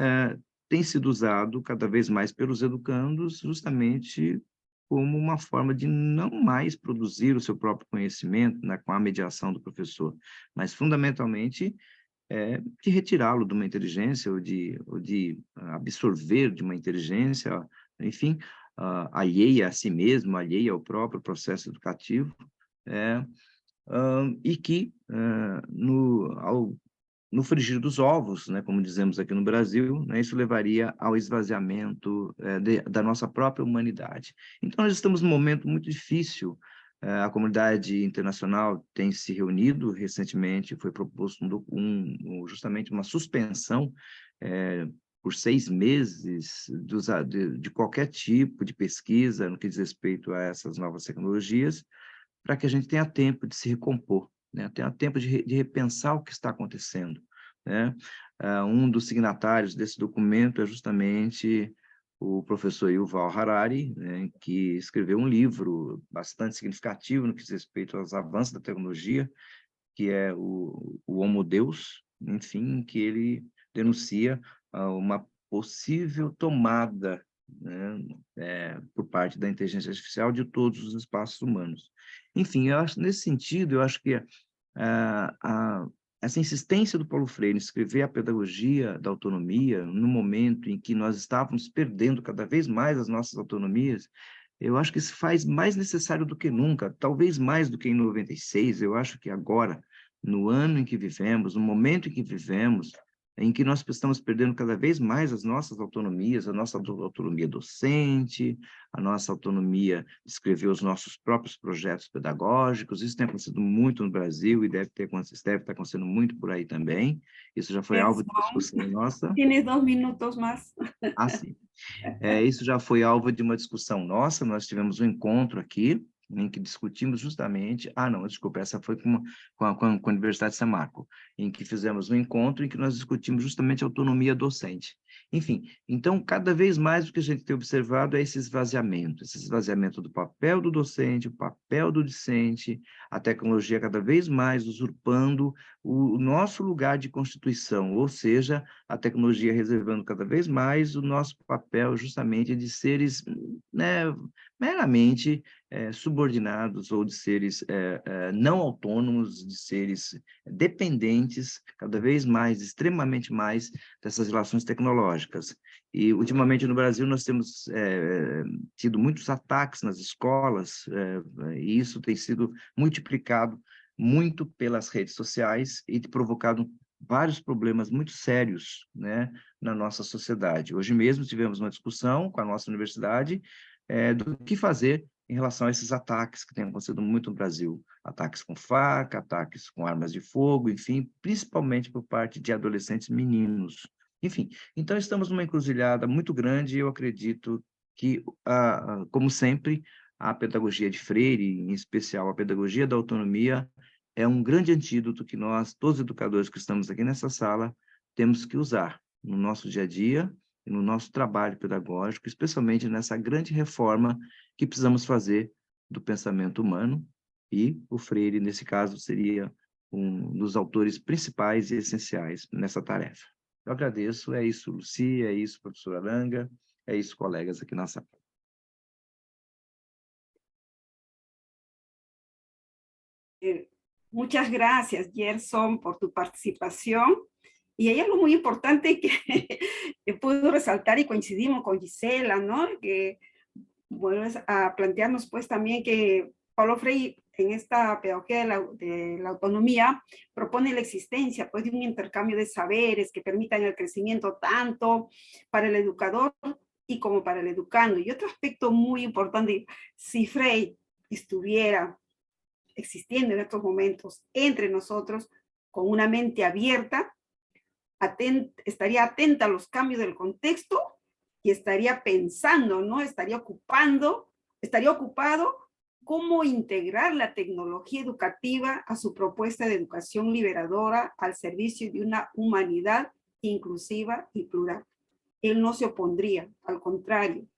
tem sido usado cada vez mais pelos educandos justamente como uma forma de não mais produzir o seu próprio conhecimento, né, com a mediação do professor, mas fundamentalmente de retirá-lo de uma inteligência ou de absorver de uma inteligência, enfim, alheia a si mesmo, alheia ao próprio processo educativo, e que no frigir dos ovos, né, como dizemos aqui no Brasil, né, isso levaria ao esvaziamento da nossa própria humanidade. Então, nós estamos num momento muito difícil. A comunidade internacional tem se reunido recentemente, foi proposto justamente uma suspensão por 6 meses de qualquer tipo de pesquisa no que diz respeito a essas novas tecnologias, para que a gente tenha tempo de se recompor, né? Tenha tempo de repensar o que está acontecendo, né? Um dos signatários desse documento é justamente o professor Yuval Harari, né, que escreveu um livro bastante significativo no que diz respeito aos avanços da tecnologia, que é o Homo Deus, enfim, que ele denuncia uma possível tomada, né, por parte da inteligência artificial de todos os espaços humanos. Enfim, eu acho, nesse sentido, eu acho que essa insistência do Paulo Freire em escrever a pedagogia da autonomia no momento em que nós estávamos perdendo cada vez mais as nossas autonomias, eu acho que se faz mais necessário do que nunca, talvez mais do que em 96. Eu acho que agora, no ano em que vivemos, no momento em que vivemos, em que nós estamos perdendo cada vez mais as nossas autonomias, a nossa autonomia docente, a nossa autonomia de escrever os nossos próprios projetos pedagógicos. Isso tem acontecido muito no Brasil e deve estar acontecendo muito por aí também. Isso já foi alvo de discussão nossa. Tienes 2 minutos más. Ah, sim. Isso já foi alvo de uma discussão nossa. Nós tivemos um encontro aqui, em que discutimos justamente... Ah, não, desculpa, essa foi com a Universidade de São Marco, em que fizemos um encontro em que nós discutimos justamente a autonomia docente. Enfim, então, cada vez mais o que a gente tem observado é esse esvaziamento do papel do docente, o papel do discente, a tecnologia cada vez mais usurpando o nosso lugar de constituição, ou seja, a tecnologia reservando cada vez mais o nosso papel justamente de seres, né, meramente subordinados, ou de seres não autônomos, de seres dependentes, cada vez mais, extremamente mais, dessas relações tecnológicas. E, ultimamente, no Brasil, nós temos tido muitos ataques nas escolas, e isso tem sido multiplicado muito pelas redes sociais e provocado vários problemas muito sérios, né, na nossa sociedade. Hoje mesmo tivemos uma discussão com a nossa universidade do que fazer em relação a esses ataques que têm acontecido muito no Brasil. Ataques com faca, ataques com armas de fogo, enfim, principalmente por parte de adolescentes meninos. Enfim, então estamos numa encruzilhada muito grande e eu acredito que, como sempre, a pedagogia de Freire, em especial a pedagogia da autonomia, é um grande antídoto que nós, todos os educadores que estamos aqui nessa sala, temos que usar no nosso dia a dia e no nosso trabalho pedagógico, especialmente nessa grande reforma que precisamos fazer do pensamento humano, e o Freire, nesse caso, seria um dos autores principais e essenciais nessa tarefa. Eu agradeço, é isso, Lucy, é isso, professora Aranga, é isso, colegas aqui na sala. Muchas gracias, Gerson, por tu participación. Y hay algo muy importante que, que puedo resaltar y coincidimos con Gisela, ¿no? Que vuelves a plantearnos pues también que Paulo Freire en esta pedagogía de la autonomía propone la existencia pues de un intercambio de saberes que permitan el crecimiento tanto para el educador y como para el educando. Y otro aspecto muy importante, si Freire estuviera existiendo en estos momentos entre nosotros con una mente abierta, estaría atenta a los cambios del contexto y estaría pensando, ¿no? Estaría ocupado cómo integrar la tecnología educativa a su propuesta de educación liberadora al servicio de una humanidad inclusiva y plural. Él no se opondría, al contrario,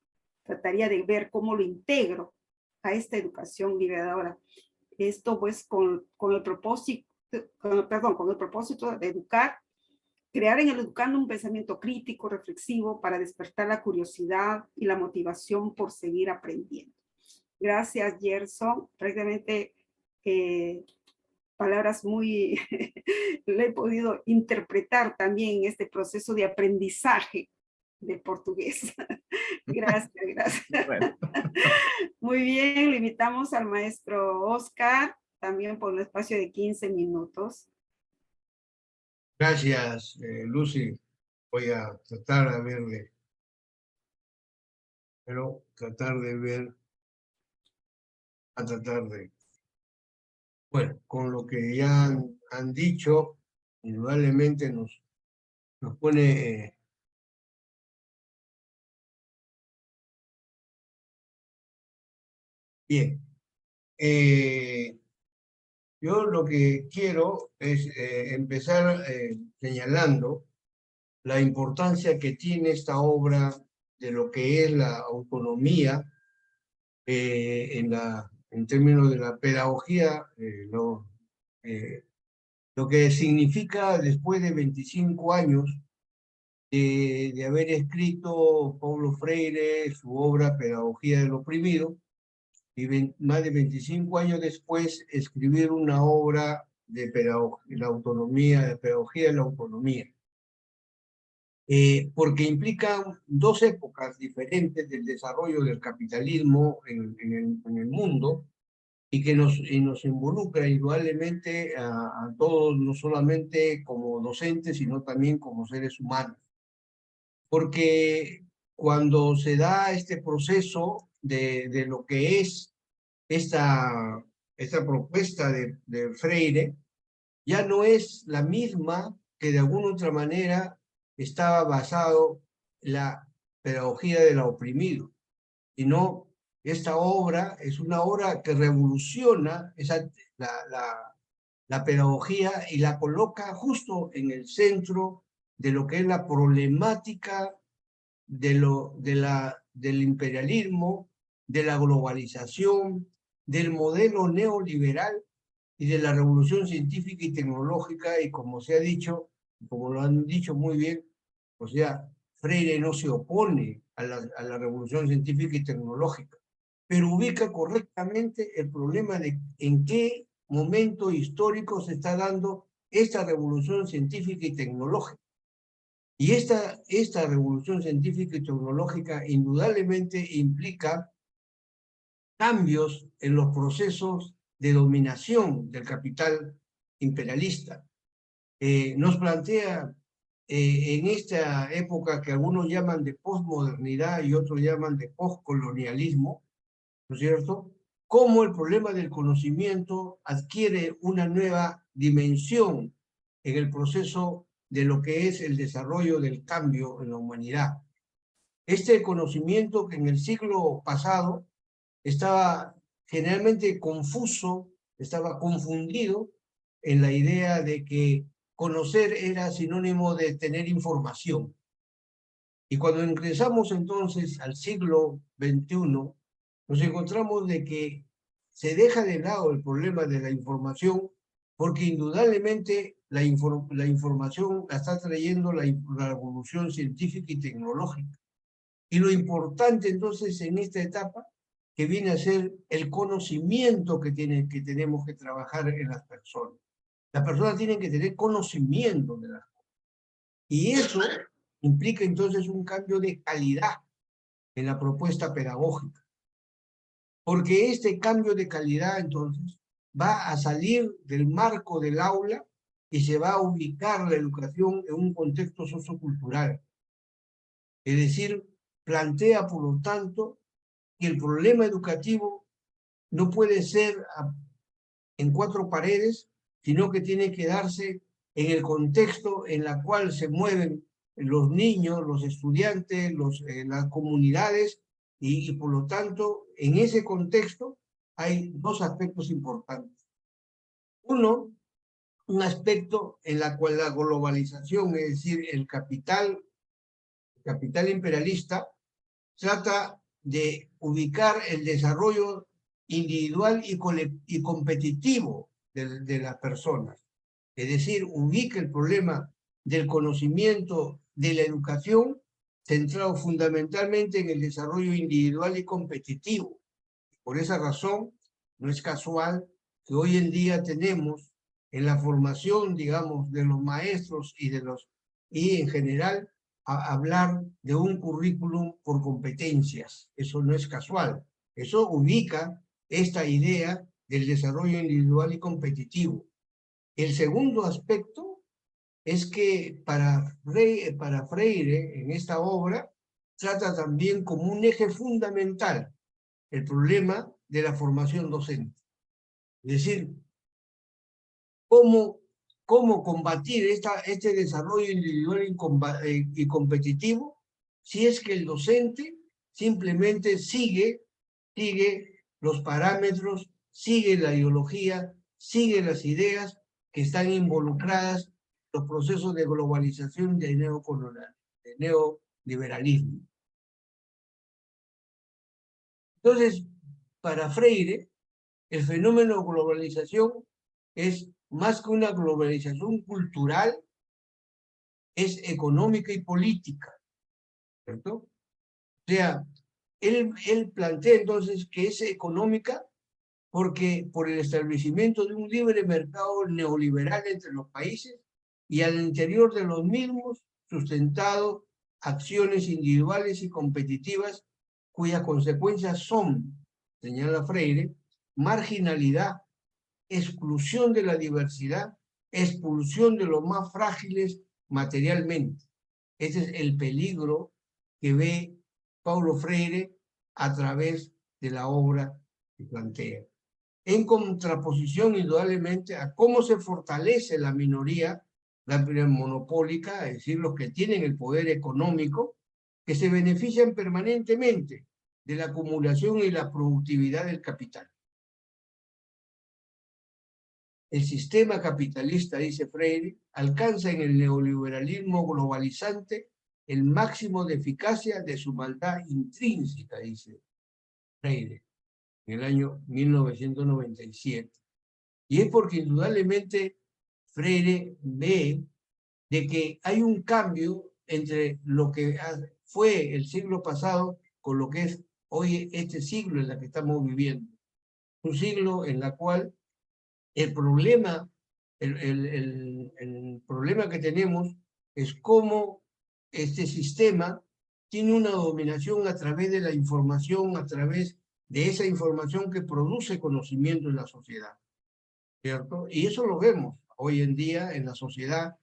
trataría de ver cómo lo integro a esta educación liberadora. Esto pues con el propósito de educar, crear en el educando un pensamiento crítico, reflexivo, para despertar la curiosidad y la motivación por seguir aprendiendo. Gracias, Gerson. Prácticamente palabras muy, le he podido interpretar también en este proceso de aprendizaje del portugués. Gracias, gracias. Bueno. Muy bien, le invitamos al maestro Oscar, también por un espacio de 15 minutos. Gracias, Lucy. Voy a tratar de verle, pero Bueno, con lo que ya han dicho, indudablemente nos pone... Bien. Yo lo que quiero es empezar señalando la importancia que tiene esta obra de lo que es la autonomía en términos de la pedagogía, lo que significa después de 25 años de haber escrito Paulo Freire su obra Pedagogía del Oprimido, y más de 25 años después escribir una obra de la autonomía, de pedagogía de la autonomía. Porque implican dos épocas diferentes del desarrollo del capitalismo en el mundo, y que nos involucra indudablemente a todos, no solamente como docentes, sino también como seres humanos. Porque cuando se da este proceso de lo que es esta propuesta de Freire, ya no es la misma que de alguna otra manera estaba basado la pedagogía del oprimido, sino esta obra es una obra que revoluciona la pedagogía y la coloca justo en el centro de lo que es la problemática del imperialismo, de la globalización, del modelo neoliberal y de la revolución científica y tecnológica, y como se ha dicho, como lo han dicho muy bien, o sea, Freire no se opone a la revolución científica y tecnológica, pero ubica correctamente el problema de en qué momento histórico se está dando esta revolución científica y tecnológica. Y esta revolución científica y tecnológica indudablemente implica cambios en los procesos de dominación del capital imperialista. Nos plantea en esta época que algunos llaman de posmodernidad y otros llaman de postcolonialismo, ¿no es cierto?, cómo el problema del conocimiento adquiere una nueva dimensión en el proceso de lo que es el desarrollo del cambio en la humanidad. Este conocimiento que en el siglo pasado estaba generalmente confuso, estaba confundido en la idea de que conocer era sinónimo de tener información. Y cuando ingresamos entonces al siglo XXI, nos encontramos de que se deja de lado el problema de la información, porque indudablemente la información la está trayendo la revolución científica y tecnológica. Y lo importante entonces en esta etapa, que viene a ser el conocimiento que tenemos que trabajar en las personas. Las personas tienen que tener conocimiento de las cosas. Y eso implica entonces un cambio de calidad en la propuesta pedagógica. Porque este cambio de calidad entonces va a salir del marco del aula y se va a ubicar la educación en un contexto sociocultural. Es decir, plantea por lo tanto que el problema educativo no puede ser en cuatro paredes, sino que tiene que darse en el contexto en el cual se mueven los niños, los estudiantes, las comunidades, y por lo tanto, en ese contexto hay dos aspectos importantes. Uno, un aspecto en el cual la globalización, es decir, el capital imperialista, trata de ubicar el desarrollo individual y competitivo de las personas. Es decir, ubica el problema del conocimiento, de la educación, centrado fundamentalmente en el desarrollo individual y competitivo. Por esa razón, no es casual que hoy en día tenemos en la formación, digamos, de los maestros y en general, hablar de un currículum por competencias. Eso no es casual. Eso ubica esta idea del desarrollo individual y competitivo. El segundo aspecto es que para Freire, en esta obra, trata también como un eje fundamental el problema de la formación docente. Es decir, cómo combatir este desarrollo individual y competitivo si es que el docente simplemente sigue los parámetros, sigue la ideología, sigue las ideas que están involucradas en los procesos de globalización de neoliberalismo. Entonces, para Freire, el fenómeno de globalización es más que una globalización cultural, es económica y política, ¿cierto? O sea, él plantea entonces que es económica porque por el establecimiento de un libre mercado neoliberal entre los países y al interior de los mismos sustentado acciones individuales y competitivas cuyas consecuencias son, señala Freire, marginalidad, exclusión de la diversidad, expulsión de los más frágiles materialmente. Ese es el peligro que ve Paulo Freire a través de la obra que plantea. En contraposición, indudablemente, a cómo se fortalece la minoría, la monopólica, es decir, los que tienen el poder económico, que se benefician permanentemente de la acumulación y la productividad del capital. El sistema capitalista, dice Freire, alcanza en el neoliberalismo globalizante el máximo de eficacia de su maldad intrínseca, dice Freire, en el año 1997. Y es porque indudablemente Freire ve de que hay un cambio entre lo que fue el siglo pasado con lo que es hoy este siglo en el que estamos viviendo. Un siglo en el cual el problema, el problema que tenemos es cómo este sistema tiene una dominación a través de la información, a través de esa información que produce conocimiento en la sociedad, ¿cierto? Y eso lo vemos hoy en día en la sociedad,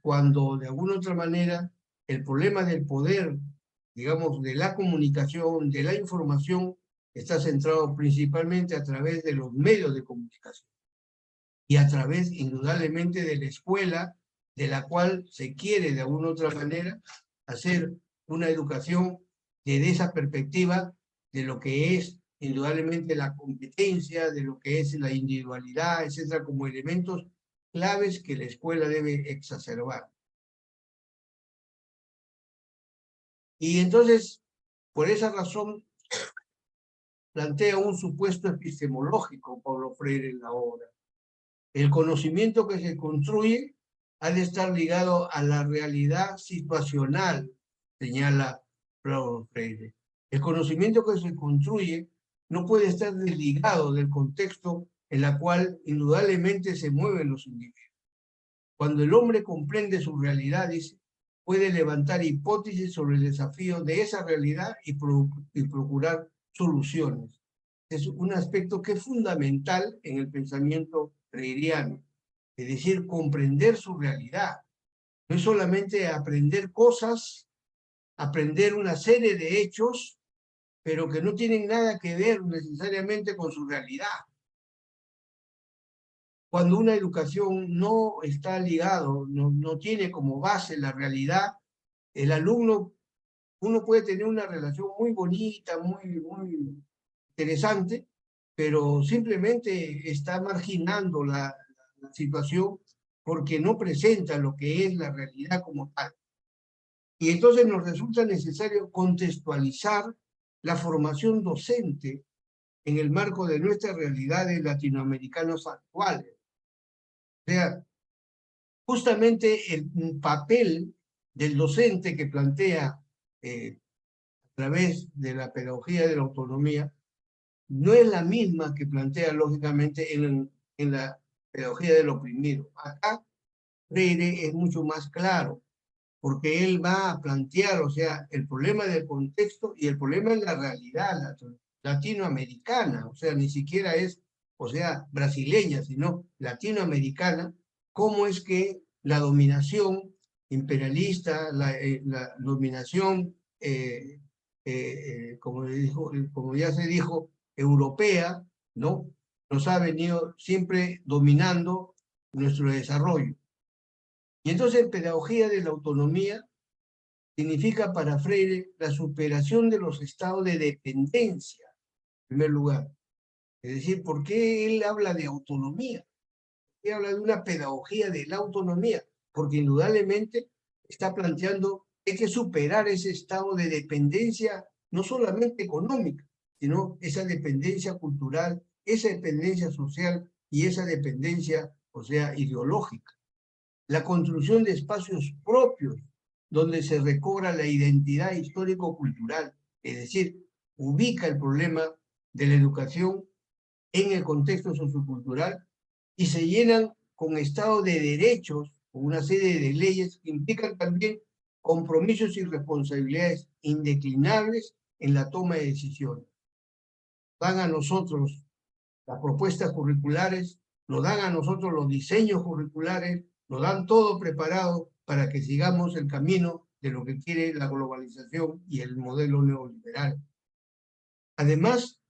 cuando de alguna otra manera el problema del poder, digamos, de la comunicación, de la información, está centrado principalmente a través de los medios de comunicación y a través, indudablemente, de la escuela, de la cual se quiere, de alguna otra manera, hacer una educación desde esa perspectiva de lo que es, indudablemente, la competencia, de lo que es la individualidad, etcétera, como elementos claves que la escuela debe exacerbar. Y entonces, por esa razón, plantea un supuesto epistemológico Paulo Freire en la obra. El conocimiento que se construye ha de estar ligado a la realidad situacional, señala Paulo Freire. El conocimiento que se construye no puede estar desligado del contexto en el cual indudablemente se mueven los individuos. Cuando el hombre comprende sus realidades, puede levantar hipótesis sobre el desafío de esa realidad y procurar soluciones. Es un aspecto que es fundamental en el pensamiento freiriano, es decir, comprender su realidad. No es solamente aprender cosas, aprender una serie de hechos, pero que no tienen nada que ver necesariamente con su realidad. Cuando una educación no está ligado, no tiene como base la realidad, el alumno, uno puede tener una relación muy bonita, muy interesante, pero simplemente está marginando la situación porque no presenta lo que es la realidad como tal. Y entonces nos resulta necesario contextualizar la formación docente en el marco de nuestras realidades latinoamericanas actuales. O sea, justamente el papel del docente que plantea a través de la pedagogía de la autonomía no es la misma que plantea lógicamente en la pedagogía del oprimido. Acá Freire es mucho más claro, porque él va a plantear, o sea, el problema del contexto y el problema de la realidad latinoamericana, o sea, ni siquiera es, o sea, brasileña, sino latinoamericana, cómo es que la dominación imperialista, la dominación, como ya se dijo, europea, ¿no? Nos ha venido siempre dominando nuestro desarrollo. Y entonces pedagogía de la autonomía significa para Freire la superación de los estados de dependencia, en primer lugar. Es decir, ¿por qué él habla de autonomía? ¿Por qué habla de una pedagogía de la autonomía? Porque indudablemente está planteando que hay que superar ese estado de dependencia, no solamente económica, sino esa dependencia cultural, esa dependencia social y esa dependencia, o sea, ideológica. La construcción de espacios propios donde se recobra la identidad histórico-cultural, es decir, ubica el problema de la educación en el contexto sociocultural y se llenan con Estado de derechos, con una serie de leyes que implican también compromisos y responsabilidades indeclinables en la toma de decisiones. Dan a nosotros las propuestas curriculares, nos dan a nosotros los diseños curriculares, nos dan todo preparado para que sigamos el camino de lo que quiere la globalización y el modelo neoliberal. Además,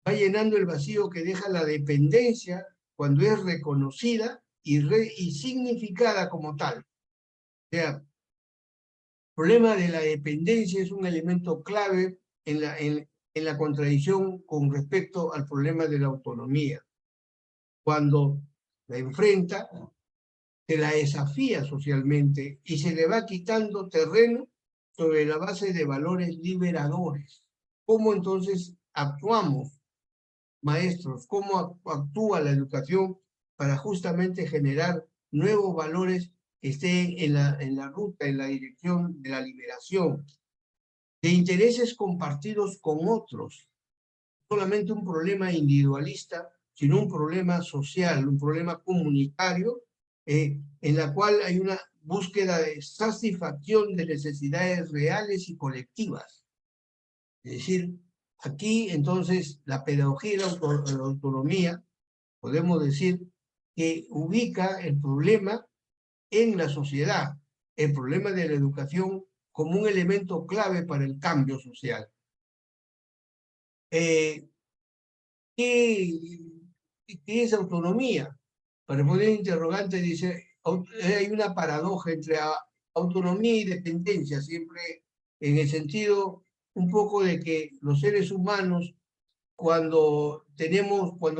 va llenando el vacío que deja la dependencia cuando es reconocida y significada como tal. O sea, el problema de la dependencia es un elemento clave en la contradicción con respecto al problema de la autonomía. Cuando la enfrenta, se la desafía socialmente y se le va quitando terreno sobre la base de valores liberadores. ¿Cómo entonces actuamos, maestros? ¿Cómo actúa la educación para justamente generar nuevos valores que estén en la ruta, en la dirección de la liberación, de intereses compartidos con otros? Solamente un problema individualista, sino un problema social, un problema comunitario, en la cual hay una búsqueda de satisfacción de necesidades reales y colectivas. Es decir, aquí entonces la pedagogía y la autonomía, podemos decir que ubica el problema en la sociedad, el problema de la educación como un elemento clave para el cambio social. ¿Qué es autonomía? Para poner interrogante dice, hay una paradoja entre autonomía y dependencia, siempre en el sentido un poco de que los seres humanos, cuando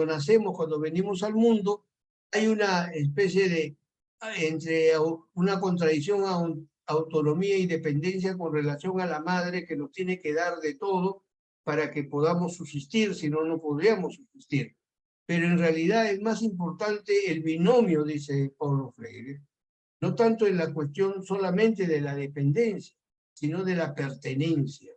nacemos, cuando venimos al mundo, hay una especie de, entre una contradicción a autonomía y dependencia con relación a la madre que nos tiene que dar de todo para que podamos subsistir, si no, no podríamos subsistir. Pero en realidad es más importante el binomio, dice Paulo Freire, no tanto en la cuestión solamente de la dependencia, sino de la pertenencia.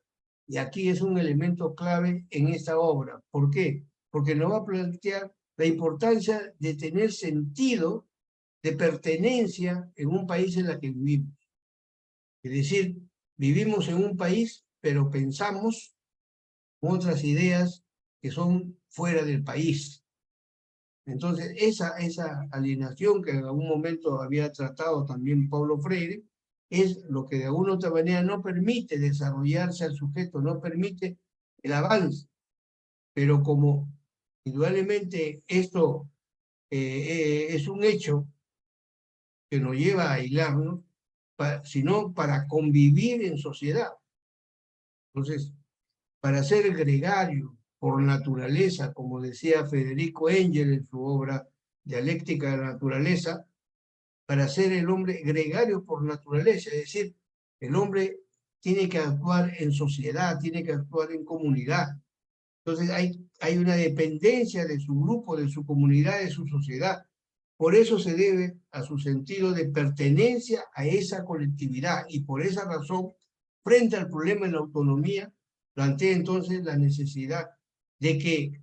Y aquí es un elemento clave en esta obra. ¿Por qué? Porque nos va a plantear la importancia de tener sentido de pertenencia en un país en el que vivimos. Es decir, vivimos en un país, pero pensamos con otras ideas que son fuera del país. Entonces, esa alienación que en algún momento había tratado también Paulo Freire, es lo que de alguna u otra manera no permite desarrollarse al sujeto, no permite el avance. Pero como indudablemente esto es un hecho que nos lleva a aislarnos, sino para convivir en sociedad. Entonces, para ser gregario por naturaleza, como decía Federico Engel en su obra Dialéctica de la Naturaleza, para ser el hombre gregario por naturaleza, es decir, el hombre tiene que actuar en sociedad, tiene que actuar en comunidad. Entonces hay una dependencia de su grupo, de su comunidad, de su sociedad. Por eso se debe a su sentido de pertenencia a esa colectividad y por esa razón, frente al problema de la autonomía, plantea entonces la necesidad de que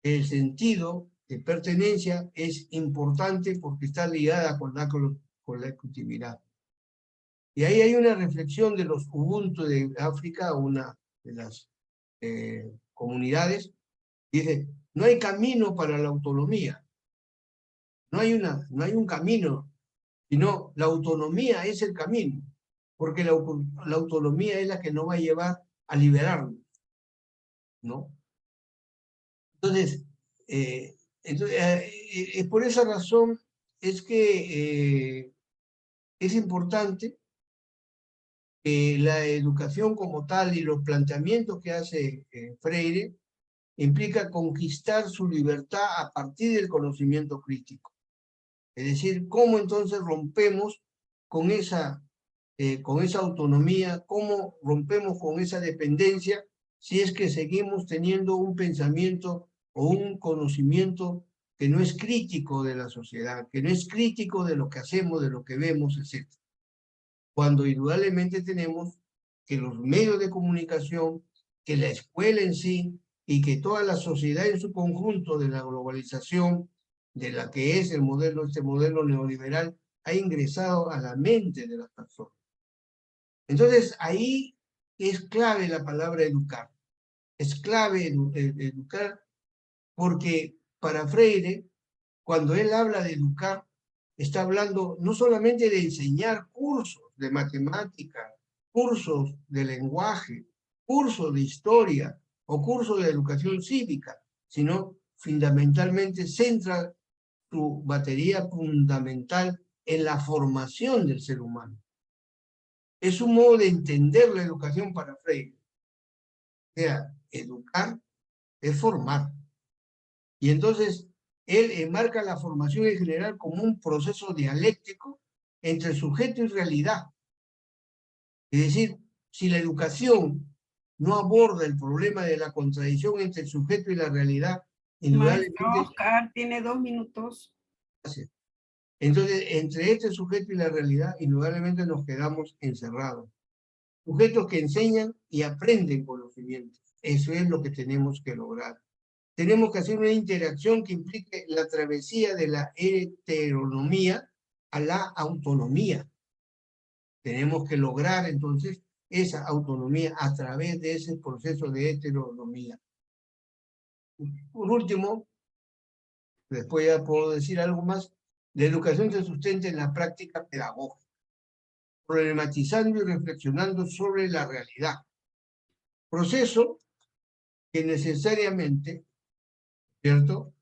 el sentido de pertenencia es importante porque está ligada con la colectividad. Y ahí hay una reflexión de los Ubuntu de África, una de las comunidades, dice, no hay camino para la autonomía, no hay un camino, sino la autonomía es el camino, porque la autonomía es la que nos va a llevar a liberarnos, ¿no? Entonces, por esa razón es que es importante que la educación como tal y los planteamientos que hace Freire implica conquistar su libertad a partir del conocimiento crítico. Es decir, cómo entonces rompemos con esa autonomía, cómo rompemos con esa dependencia si es que seguimos teniendo un pensamiento o un conocimiento que no es crítico de la sociedad, que no es crítico de lo que hacemos, de lo que vemos, etc. Cuando indudablemente tenemos que los medios de comunicación, que la escuela en sí, y que toda la sociedad en su conjunto de la globalización, de la que es el modelo, este modelo neoliberal, ha ingresado a la mente de las personas. Entonces, ahí es clave la palabra educar. Es clave educar porque para Freire, cuando él habla de educar, está hablando no solamente de enseñar cursos de matemática, cursos de lenguaje, cursos de historia o cursos de educación cívica, sino fundamentalmente centra su batería fundamental en la formación del ser humano. Es un modo de entender la educación para Freire. O sea, educar es formar. Y entonces, él enmarca la formación en general como un proceso dialéctico entre sujeto y realidad. Es decir, si la educación no aborda el problema de la contradicción entre el sujeto y la realidad, Maestro indudablemente... Oscar, tiene 2 minutos. Entonces, entre este sujeto y la realidad, indudablemente nos quedamos encerrados. Sujetos que enseñan y aprenden conocimientos. Eso es lo que tenemos que lograr. Tenemos que hacer una interacción que implique la travesía de la heteronomía a la autonomía. Tenemos que lograr entonces esa autonomía a través de ese proceso de heteronomía. Por último, después ya puedo decir algo más, la educación se sustenta en la práctica pedagógica, problematizando y reflexionando sobre la realidad. Proceso que necesariamente, ¿cierto?,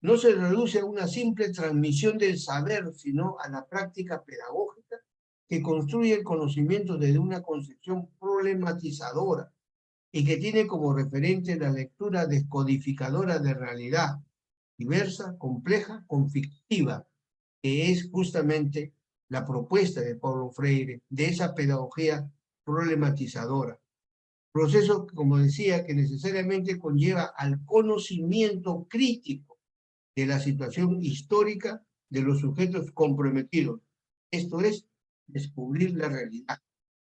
no se reduce a una simple transmisión del saber, sino a la práctica pedagógica que construye el conocimiento desde una concepción problematizadora y que tiene como referente la lectura descodificadora de realidad, diversa, compleja, conflictiva, que es justamente la propuesta de Paulo Freire, de esa pedagogía problematizadora. Proceso, como decía, que necesariamente conlleva al conocimiento crítico de la situación histórica de los sujetos comprometidos. Esto es, descubrir la realidad.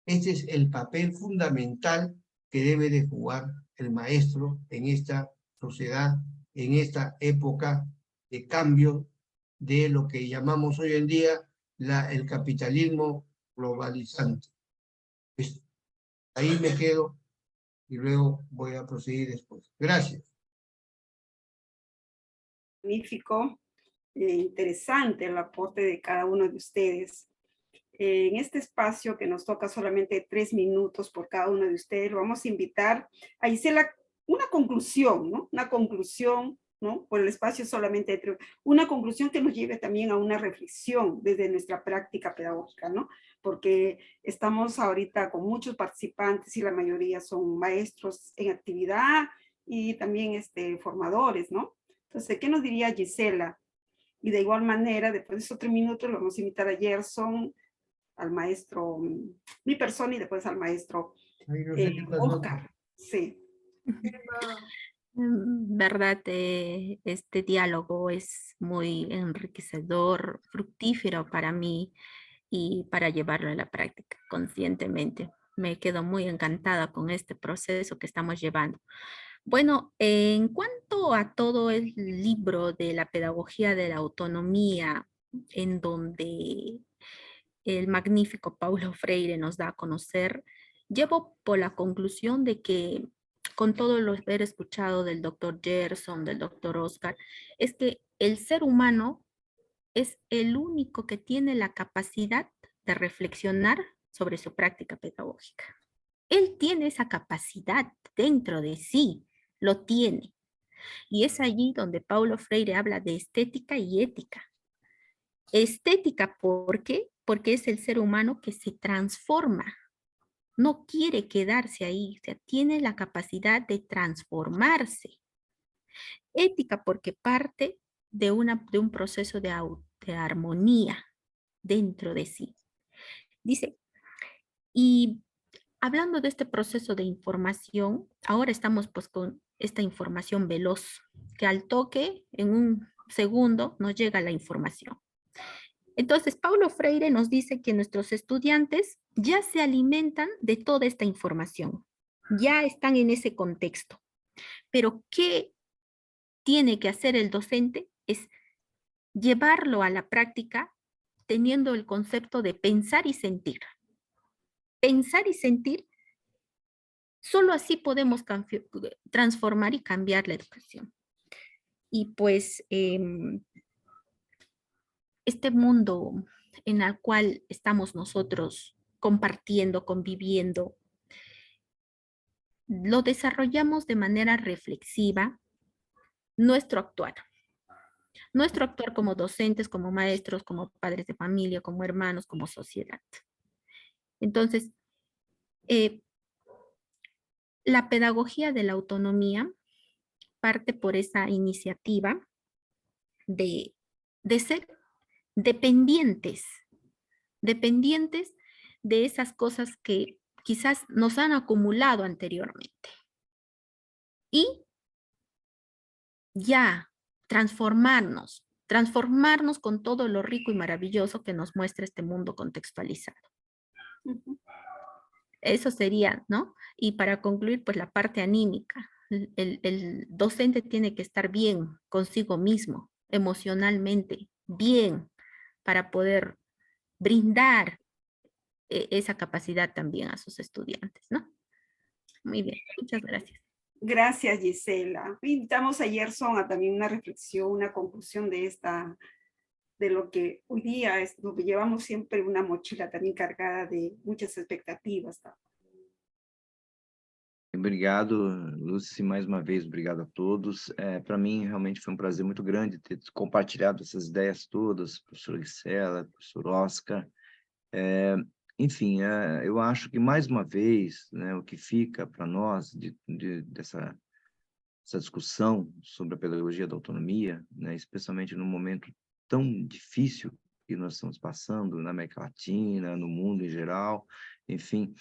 Este es el papel fundamental que debe de jugar el maestro en esta sociedad, en esta época de cambio de lo que llamamos hoy en día el capitalismo globalizante. Ahí me quedo y luego voy a proseguir después. Gracias. Magnífico, interesante el aporte de cada uno de ustedes. En este espacio que nos toca solamente 3 minutos por cada uno de ustedes, vamos a invitar a Gisela una conclusión, ¿no? Una conclusión, ¿no? Por el espacio solamente una conclusión que nos lleve también a una reflexión desde nuestra práctica pedagógica, ¿no? Porque estamos ahorita con muchos participantes y la mayoría son maestros en actividad y también formadores, ¿no? Entonces, ¿qué nos diría Gisela? Y de igual manera, después de esos 3 minutos, lo vamos a invitar a Gerson, al maestro, mi persona, y después al maestro Oscar. Sí. Verdad, este diálogo es muy enriquecedor, fructífero para mí y para llevarlo a la práctica conscientemente. Me quedo muy encantada con este proceso que estamos llevando. Bueno, en cuanto a todo el libro de la pedagogía de la autonomía, en donde el magnífico Paulo Freire nos da a conocer, llevo por la conclusión de que con todo lo haber escuchado del doctor Gerson, del doctor Oscar, es que el ser humano es el único que tiene la capacidad de reflexionar sobre su práctica pedagógica. Él tiene esa capacidad dentro de sí, lo tiene. Y es allí donde Paulo Freire habla de estética y ética. Estética, ¿por qué? Porque es el ser humano que se transforma, no quiere quedarse ahí, o sea, tiene la capacidad de transformarse. Ética, porque parte de un proceso de armonía dentro de sí. Dice, y hablando de este proceso de información, ahora estamos pues con esta información veloz, que al toque, en un segundo, nos llega la información. Entonces, Paulo Freire nos dice que nuestros estudiantes ya se alimentan de toda esta información, ya están en ese contexto. Pero ¿qué tiene que hacer el docente? Es llevarlo a la práctica teniendo el concepto de pensar y sentir. Pensar y sentir, solo así podemos transformar y cambiar la educación. Y pues este mundo en el cual estamos nosotros compartiendo, conviviendo, lo desarrollamos de manera reflexiva, nuestro actuar. Nuestro actuar como docentes, como maestros, como padres de familia, como hermanos, como sociedad. Entonces, la pedagogía de la autonomía parte por esa iniciativa de ser dependientes de esas cosas que quizás nos han acumulado anteriormente. Y ya transformarnos con todo lo rico y maravilloso que nos muestra este mundo contextualizado. Eso sería, ¿no? Y para concluir, pues la parte anímica. El docente tiene que estar bien consigo mismo, emocionalmente, bien, para poder brindar esa capacidad también a sus estudiantes, ¿no? Muy bien, muchas gracias. Gracias, Gisela. Invitamos a Gerson a también una reflexión, una conclusión de lo que hoy día es, lo que llevamos siempre una mochila también cargada de muchas expectativas. Tá? Obrigado, Lúcia, mais uma vez, obrigado a todos. Para mim, realmente foi um prazer muito grande ter compartilhado essas ideias todas, professor Gisela, professor Oscar. Enfim, eu acho que, mais uma vez, né, o que fica para nós dessa discussão sobre a pedagogia da autonomia, né, especialmente num momento tão difícil que nós estamos passando na América Latina, no mundo em geral, enfim,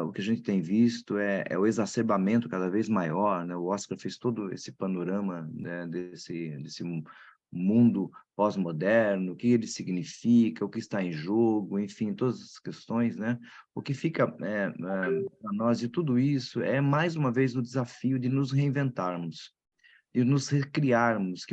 o que a gente tem visto é o exacerbamento cada vez maior, né? O Oscar fez todo esse panorama, né, desse mundo pós-moderno, o que ele significa, o que está em jogo, enfim, todas as questões, né? O que fica para nós de tudo isso é, mais uma vez, o desafio de nos reinventarmos, de nos recriarmos,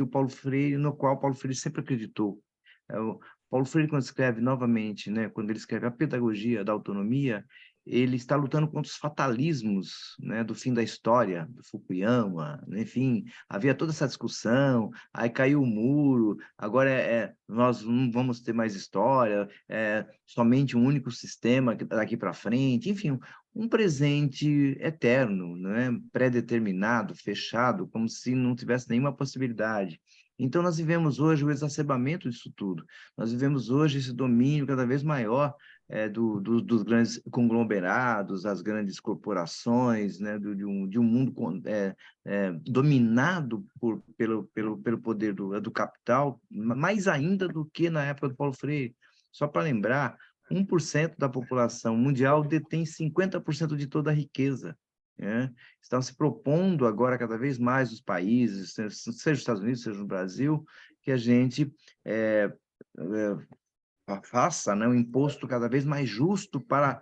no qual Paulo Freire sempre acreditou. O Paulo Freire, quando escreve novamente, né, quando ele escreve a pedagogia da autonomia, ele está lutando contra os fatalismos, né, do fim da história, do Fukuyama, enfim, havia toda essa discussão, aí caiu o muro, agora nós não vamos ter mais história, somente um único sistema daqui para frente, enfim, um presente eterno, né, pré-determinado, fechado, como se não tivesse nenhuma possibilidade. Então, nós vivemos hoje o exacerbamento disso tudo. Nós vivemos hoje esse domínio cada vez maior dos grandes conglomerados, as grandes corporações, né, de um mundo dominado pelo poder do capital, mais ainda do que na época do Paulo Freire. Só para lembrar, 1% da população mundial detém 50% de toda a riqueza. Estão se propondo agora cada vez mais os países, seja os Estados Unidos, seja no Brasil, que a gente faça, né, um imposto cada vez mais justo para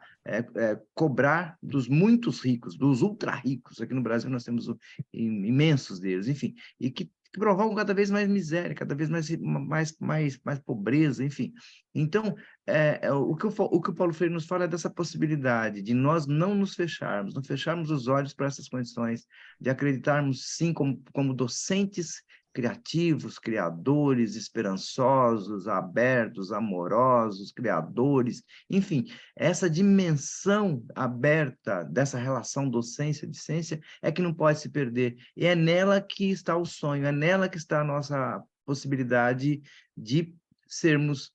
cobrar dos muitos ricos, dos ultra-ricos. Aqui no Brasil nós temos imensos deles, enfim, e que provocam cada vez mais miséria, cada vez mais pobreza, enfim. Então, o que o Paulo Freire nos fala é dessa possibilidade de nós não nos fecharmos, não fecharmos os olhos para essas condições, de acreditarmos, sim, como docentes criativos, criadores, esperançosos, abertos, amorosos, criadores, enfim, essa dimensão aberta dessa relação docência-discência é que não pode se perder, e é nela que está o sonho, é nela que está a nossa possibilidade de sermos,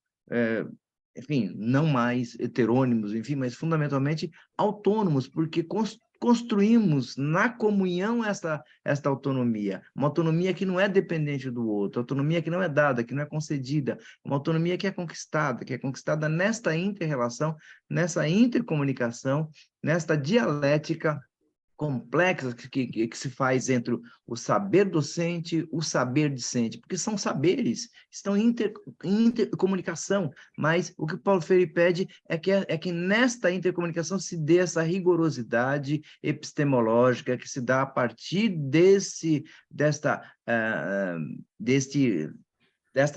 enfim, não mais heterônimos, enfim, mas fundamentalmente autônomos, porque construímos na comunhão esta autonomia, uma autonomia que não é dependente do outro, autonomia que não é dada, que não é concedida, uma autonomia que é conquistada nesta inter-relação, nessa intercomunicação, nesta dialética complexas que se faz entre o saber docente e o saber discente, porque são saberes, estão em intercomunicação, mas o que Paulo Freire pede é que nesta intercomunicação se dê essa rigorosidade epistemológica que se dá a partir desta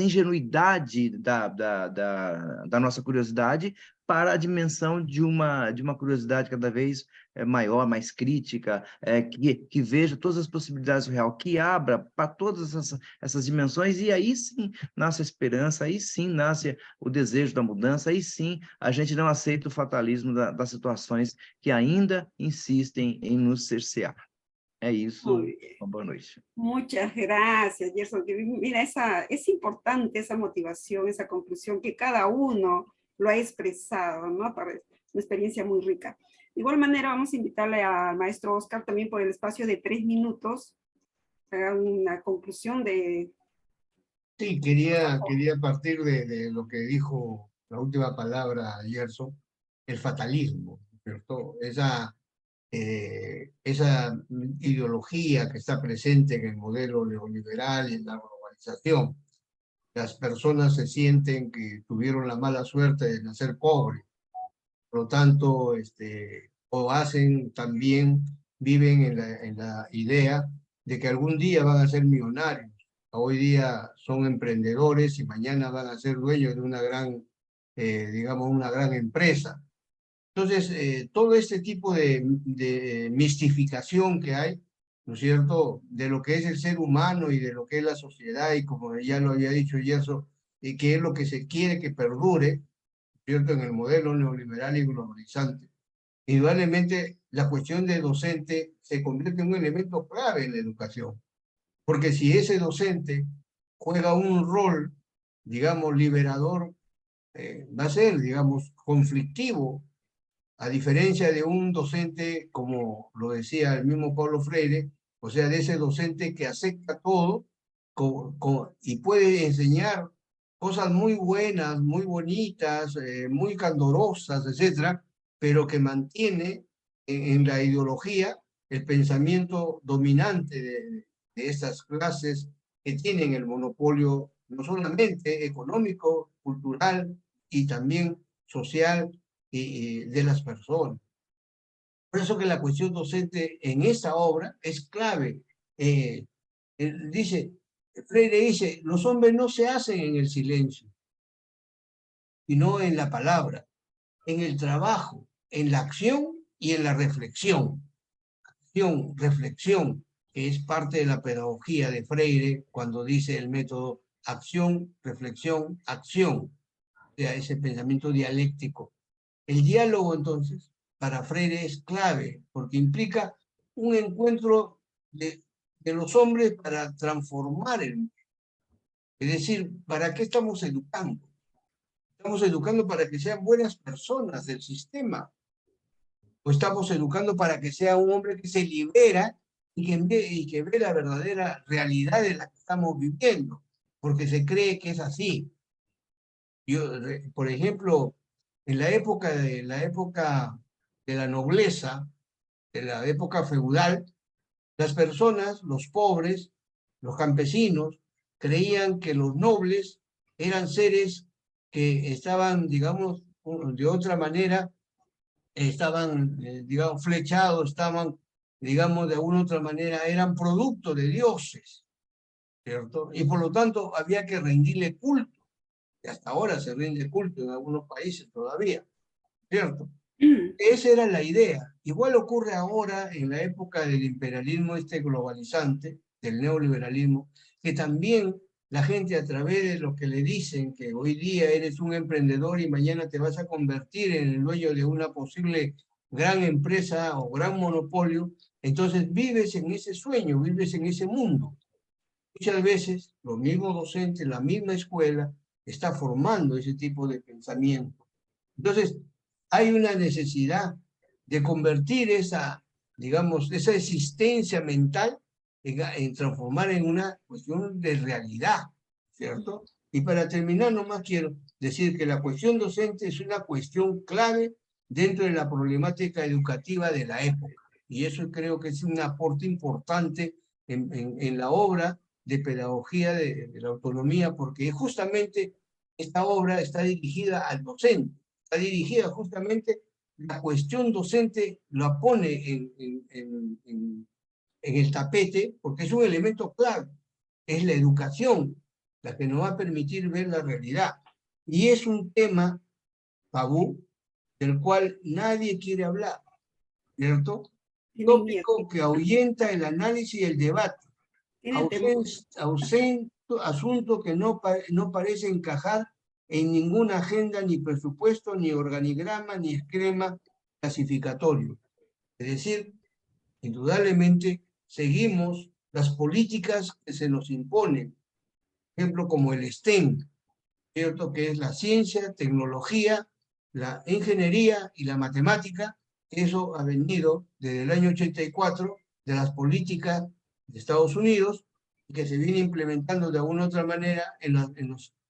ingenuidade da nossa curiosidade para a dimensão de uma curiosidade cada vez maior, mais crítica, que veja todas as possibilidades do real, que abra para todas essas dimensões, e aí sim nasce a esperança, aí sim nasce o desejo da mudança, aí sim a gente não aceita o fatalismo das situações que ainda insistem em nos cercear. É isso. Uma boa noite. Muchas gracias, Gerson. Mira, es importante esa motivación, esa conclusión que cada uno lo ha expresado, ¿no? Una experiencia muy rica. De igual manera, vamos a invitarle al maestro Oscar también por el espacio de 3 minutos, haga una conclusión de... Sí, quería partir de lo que dijo la última palabra, Gerson, el fatalismo, ¿cierto? Esa ideología que está presente en el modelo neoliberal y en la globalización. Las personas se sienten que tuvieron la mala suerte de nacer pobres, por lo tanto, o hacen también, viven en la idea de que algún día van a ser millonarios. Hoy día son emprendedores y mañana van a ser dueños de una gran, digamos, una gran empresa. Entonces, todo este tipo de mistificación que hay, ¿no es cierto?, de lo que es el ser humano y de lo que es la sociedad, y como ya lo había dicho Gerson, y que es lo que se quiere que perdure, ¿cierto?, en el modelo neoliberal y globalizante. Indudablemente, la cuestión de docente se convierte en un elemento clave en la educación, porque si ese docente juega un rol, digamos, liberador, va a ser, digamos, conflictivo, a diferencia de un docente, como lo decía el mismo Paulo Freire, o sea, de ese docente que acepta todo y puede enseñar cosas muy buenas, muy bonitas, muy candorosas, etcétera, pero que mantiene en la ideología el pensamiento dominante de estas clases que tienen el monopolio no solamente económico, cultural y también social de las personas. Por eso que la cuestión docente en esta obra es clave. Freire dice, los hombres no se hacen en el silencio, sino en la palabra, en el trabajo, en la acción y en la reflexión. Acción, reflexión, que es parte de la pedagogía de Freire cuando dice el método acción, reflexión, acción, o sea, ese pensamiento dialéctico. El diálogo, entonces, para Freire es clave, porque implica un encuentro de los hombres para transformar el mundo. Es decir, ¿para qué estamos educando? Estamos educando para que sean buenas personas del sistema, o estamos educando para que sea un hombre que se libera y que ve la verdadera realidad de la que estamos viviendo, porque se cree que es así. Por ejemplo, en la época de la nobleza, de la época feudal, las personas, los pobres, los campesinos, creían que los nobles eran seres que estaban, digamos, de otra manera, estaban, digamos, flechados, estaban, digamos, de alguna otra manera, eran producto de dioses, ¿cierto? Y por lo tanto había que rendirle culto. Y hasta ahora se rinde culto en algunos países todavía, ¿cierto? Esa era la idea. Igual ocurre ahora en la época del imperialismo globalizante, del neoliberalismo, que también la gente a través de lo que le dicen que hoy día eres un emprendedor y mañana te vas a convertir en el dueño de una posible gran empresa o gran monopolio, entonces vives en ese sueño, vives en ese mundo. Muchas veces los mismos docentes, la misma escuela, está formando ese tipo de pensamiento. Entonces, hay una necesidad de convertir esa, digamos, esa existencia mental en transformar en una cuestión de realidad, ¿cierto? Y para terminar, nomás quiero decir que la cuestión docente es una cuestión clave dentro de la problemática educativa de la época. Y eso creo que es un aporte importante en la obra de pedagogía de la autonomía, porque justamente esta obra está dirigida al docente, está dirigida justamente, la cuestión docente la pone en el tapete, porque es un elemento clave, es la educación la que nos va a permitir ver la realidad. Y es un tema tabú del cual nadie quiere hablar, ¿cierto? Tienen miedo, Tópico que ahuyenta el análisis y el debate. tienen temor. Asunto que no parece encajar en ninguna agenda, ni presupuesto, ni organigrama, ni esquema clasificatorio. Es decir, indudablemente seguimos las políticas que se nos imponen, por ejemplo, como el STEM, ¿cierto? Que es la ciencia, tecnología, la ingeniería y la matemática. Eso ha venido desde el año 84 de las políticas de Estados Unidos, que se viene implementando de alguna u otra manera en las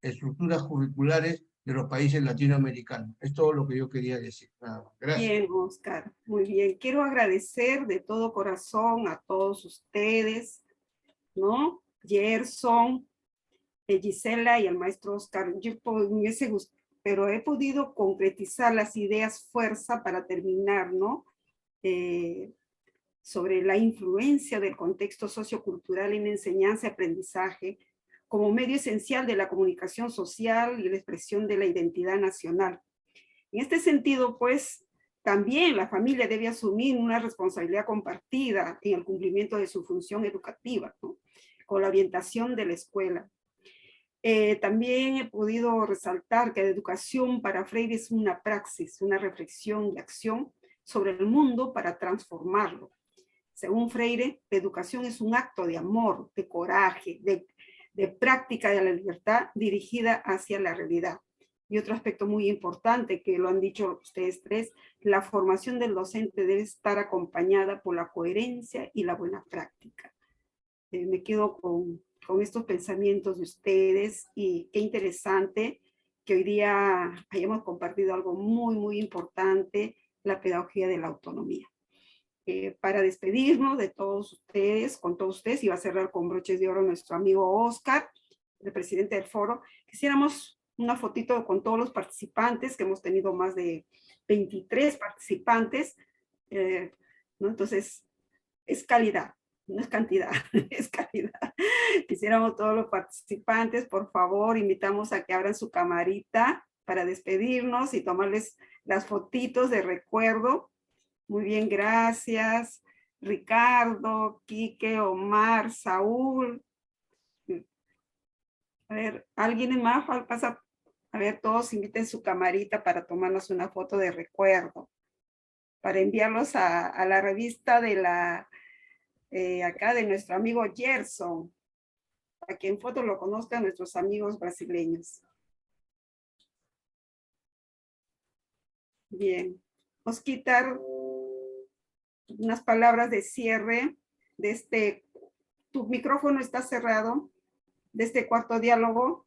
estructuras curriculares de los países latinoamericanos. Es todo lo que yo quería decir. Nada más. Gracias. Bien, Oscar, muy bien. Quiero agradecer de todo corazón a todos ustedes, ¿no? Gerson, Gisela y al maestro Oscar. Yo pero he podido concretizar las ideas fuerza para terminar, ¿no? Sobre la influencia del contexto sociocultural en enseñanza y aprendizaje como medio esencial de la comunicación social y la expresión de la identidad nacional. En este sentido, pues, también la familia debe asumir una responsabilidad compartida en el cumplimiento de su función educativa, ¿no? Con la orientación de la escuela. También he podido resaltar que la educación para Freire es una praxis, una reflexión y acción sobre el mundo para transformarlo. Según Freire, la educación es un acto de amor, de coraje, de práctica de la libertad dirigida hacia la realidad. Y otro aspecto muy importante que lo han dicho ustedes tres, la formación del docente debe estar acompañada por la coherencia y la buena práctica. Me quedo con estos pensamientos de ustedes y qué interesante que hoy día hayamos compartido algo muy, muy importante, la pedagogía de la autonomía. Para despedirnos de todos ustedes, con todos ustedes, y va a cerrar con broches de oro nuestro amigo Oscar, el presidente del foro, quisiéramos una fotito con todos los participantes, que hemos tenido más de 23 participantes, ¿no? Entonces, es calidad, no es cantidad, es calidad. Quisiéramos todos los participantes, por favor, invitamos a que abran su camarita para despedirnos y tomarles las fotitos de recuerdo. Muy bien, gracias. Ricardo, Quique, Omar, Saúl. A ver, ¿alguien más pasa? A ver, todos inviten su camarita para tomarnos una foto de recuerdo, para enviarlos a la revista de la, acá de nuestro amigo Gerson, para que en foto lo conozcan nuestros amigos brasileños. Bien. Osquitar, unas palabras de cierre de este, tu micrófono está cerrado, de este cuarto diálogo.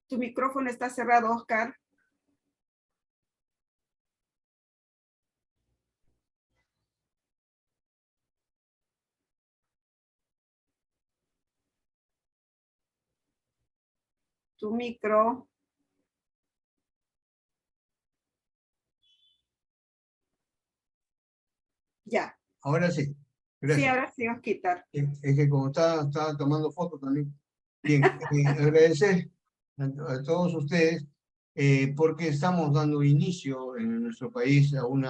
Tu micrófono está cerrado, Oscar. Tu micro. Ya. Ahora sí. Gracias. Sí, ahora sí vas a quitar. Es que como estaba tomando fotos también. Bien, agradecer a todos ustedes porque estamos dando inicio en nuestro país a un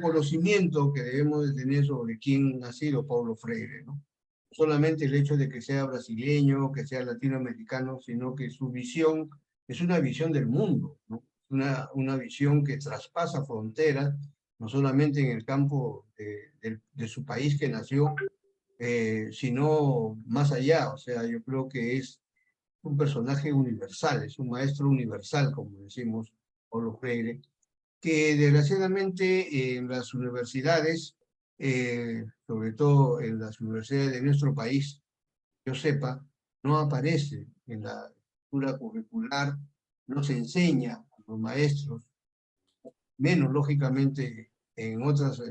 conocimiento que debemos de tener sobre quién ha sido Paulo Freire, ¿no? Solamente el hecho de que sea brasileño, que sea latinoamericano, sino que su visión es una visión del mundo, ¿no? Una visión que traspasa fronteras, no solamente en el campo de su país que nació, sino más allá. O sea, yo creo que es un personaje universal, es un maestro universal, como decimos Paulo Freire, que desgraciadamente en las universidades, sobre todo en las universidades de nuestro país, yo sepa, no aparece estructura curricular, no se enseña a los maestros, menos lógicamente en otras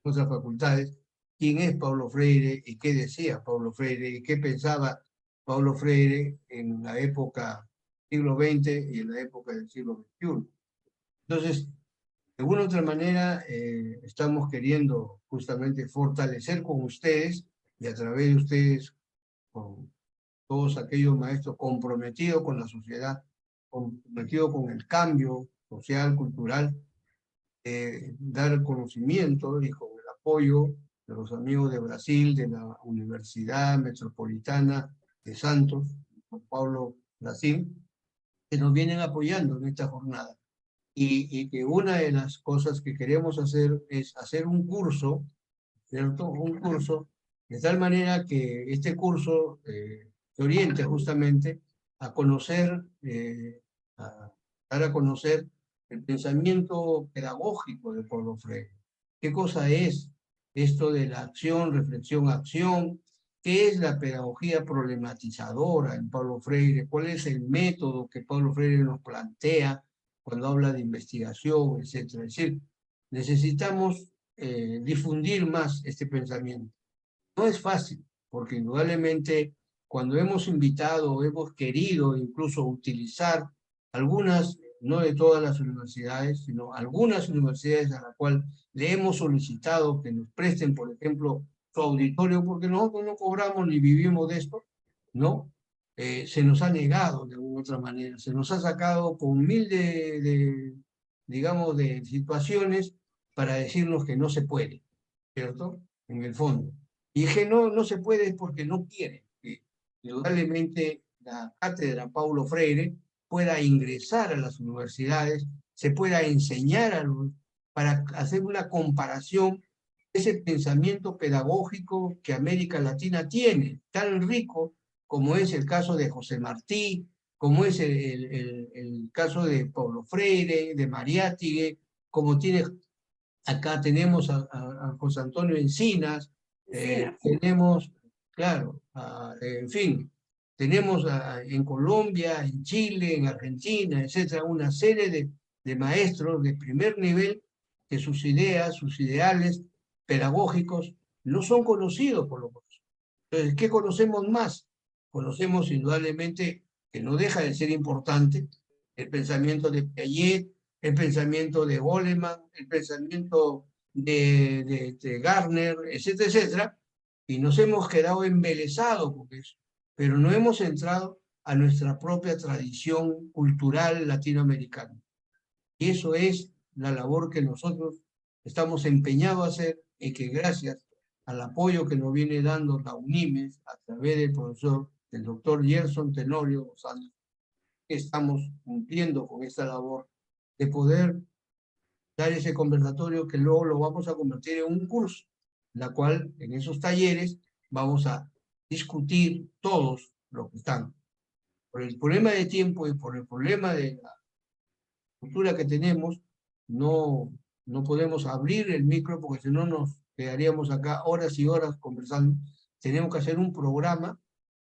facultades, quién es Paulo Freire y qué decía Paulo Freire y qué pensaba Paulo Freire en la época del siglo XX y en la época del siglo XXI. Entonces, de alguna u otra manera, estamos queriendo justamente fortalecer con ustedes y a través de ustedes, con todos aquellos maestros comprometidos con la sociedad, comprometidos con el cambio social, cultural, dar conocimiento y con el apoyo de los amigos de Brasil, de la Universidad Metropolitana de Santos, Juan Pablo, Brasil, que nos vienen apoyando en esta jornada. Y que una de las cosas que queremos hacer es hacer un curso, ¿cierto? Un curso, de tal manera que este curso te oriente justamente a conocer, a dar a conocer el pensamiento pedagógico de Paulo Freire. ¿Qué cosa es esto de la acción, reflexión, acción? ¿Qué es la pedagogía problematizadora en Paulo Freire? ¿Cuál es el método que Paulo Freire nos plantea cuando habla de investigación, etcétera? Es decir, necesitamos difundir más este pensamiento. No es fácil, porque indudablemente cuando hemos invitado o hemos querido incluso utilizar algunas, no de todas las universidades, sino algunas universidades a las cuales le hemos solicitado que nos presten, por ejemplo, su auditorio, porque nosotros no cobramos ni vivimos de esto, ¿no? Se nos ha negado de alguna otra manera, se nos ha sacado con mil digamos, de situaciones para decirnos que no se puede, ¿cierto? En el fondo. Y que no se puede porque no quiere. Que indudablemente la cátedra Paulo Freire pueda ingresar a las universidades, se pueda enseñar para hacer una comparación de ese pensamiento pedagógico que América Latina tiene, tan rico como es el caso de José Martí, como es el caso de Paulo Freire, de Mariátegui, como tiene, acá tenemos a José Antonio Encinas, tenemos, claro, en fin, tenemos en Colombia, en Chile, en Argentina, etcétera, una serie de maestros de primer nivel que sus ideas, sus ideales pedagógicos no son conocidos por los otros. Entonces, ¿qué conocemos más? Conocemos indudablemente, que no deja de ser importante, el pensamiento de Piaget, el pensamiento de Goleman, el pensamiento de Gardner, etcétera, etcétera, y nos hemos quedado embelesados con eso, pero no hemos entrado a nuestra propia tradición cultural latinoamericana. Y eso es la labor que nosotros estamos empeñados a hacer y que gracias al apoyo que nos viene dando la UNIMES a través del doctor Gerson Tenorio Santos, estamos cumpliendo con esta labor de poder dar ese conversatorio que luego lo vamos a convertir en un curso, la cual en esos talleres vamos a discutir todos los que están. Por el problema de tiempo y por el problema de la cultura que tenemos, no podemos abrir el micro porque si no nos quedaríamos acá horas y horas conversando. Tenemos que hacer un programa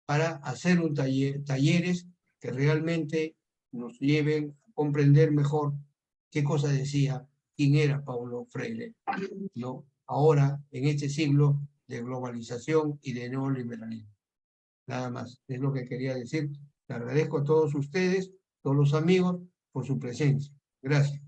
para hacer un talleres que realmente nos lleven a comprender mejor qué cosa decía, quién era Paulo Freire, ¿no? Ahora, en este siglo de globalización y de neoliberalismo. Nada más, es lo que quería decir. Le agradezco a todos ustedes, todos los amigos, por su presencia. Gracias.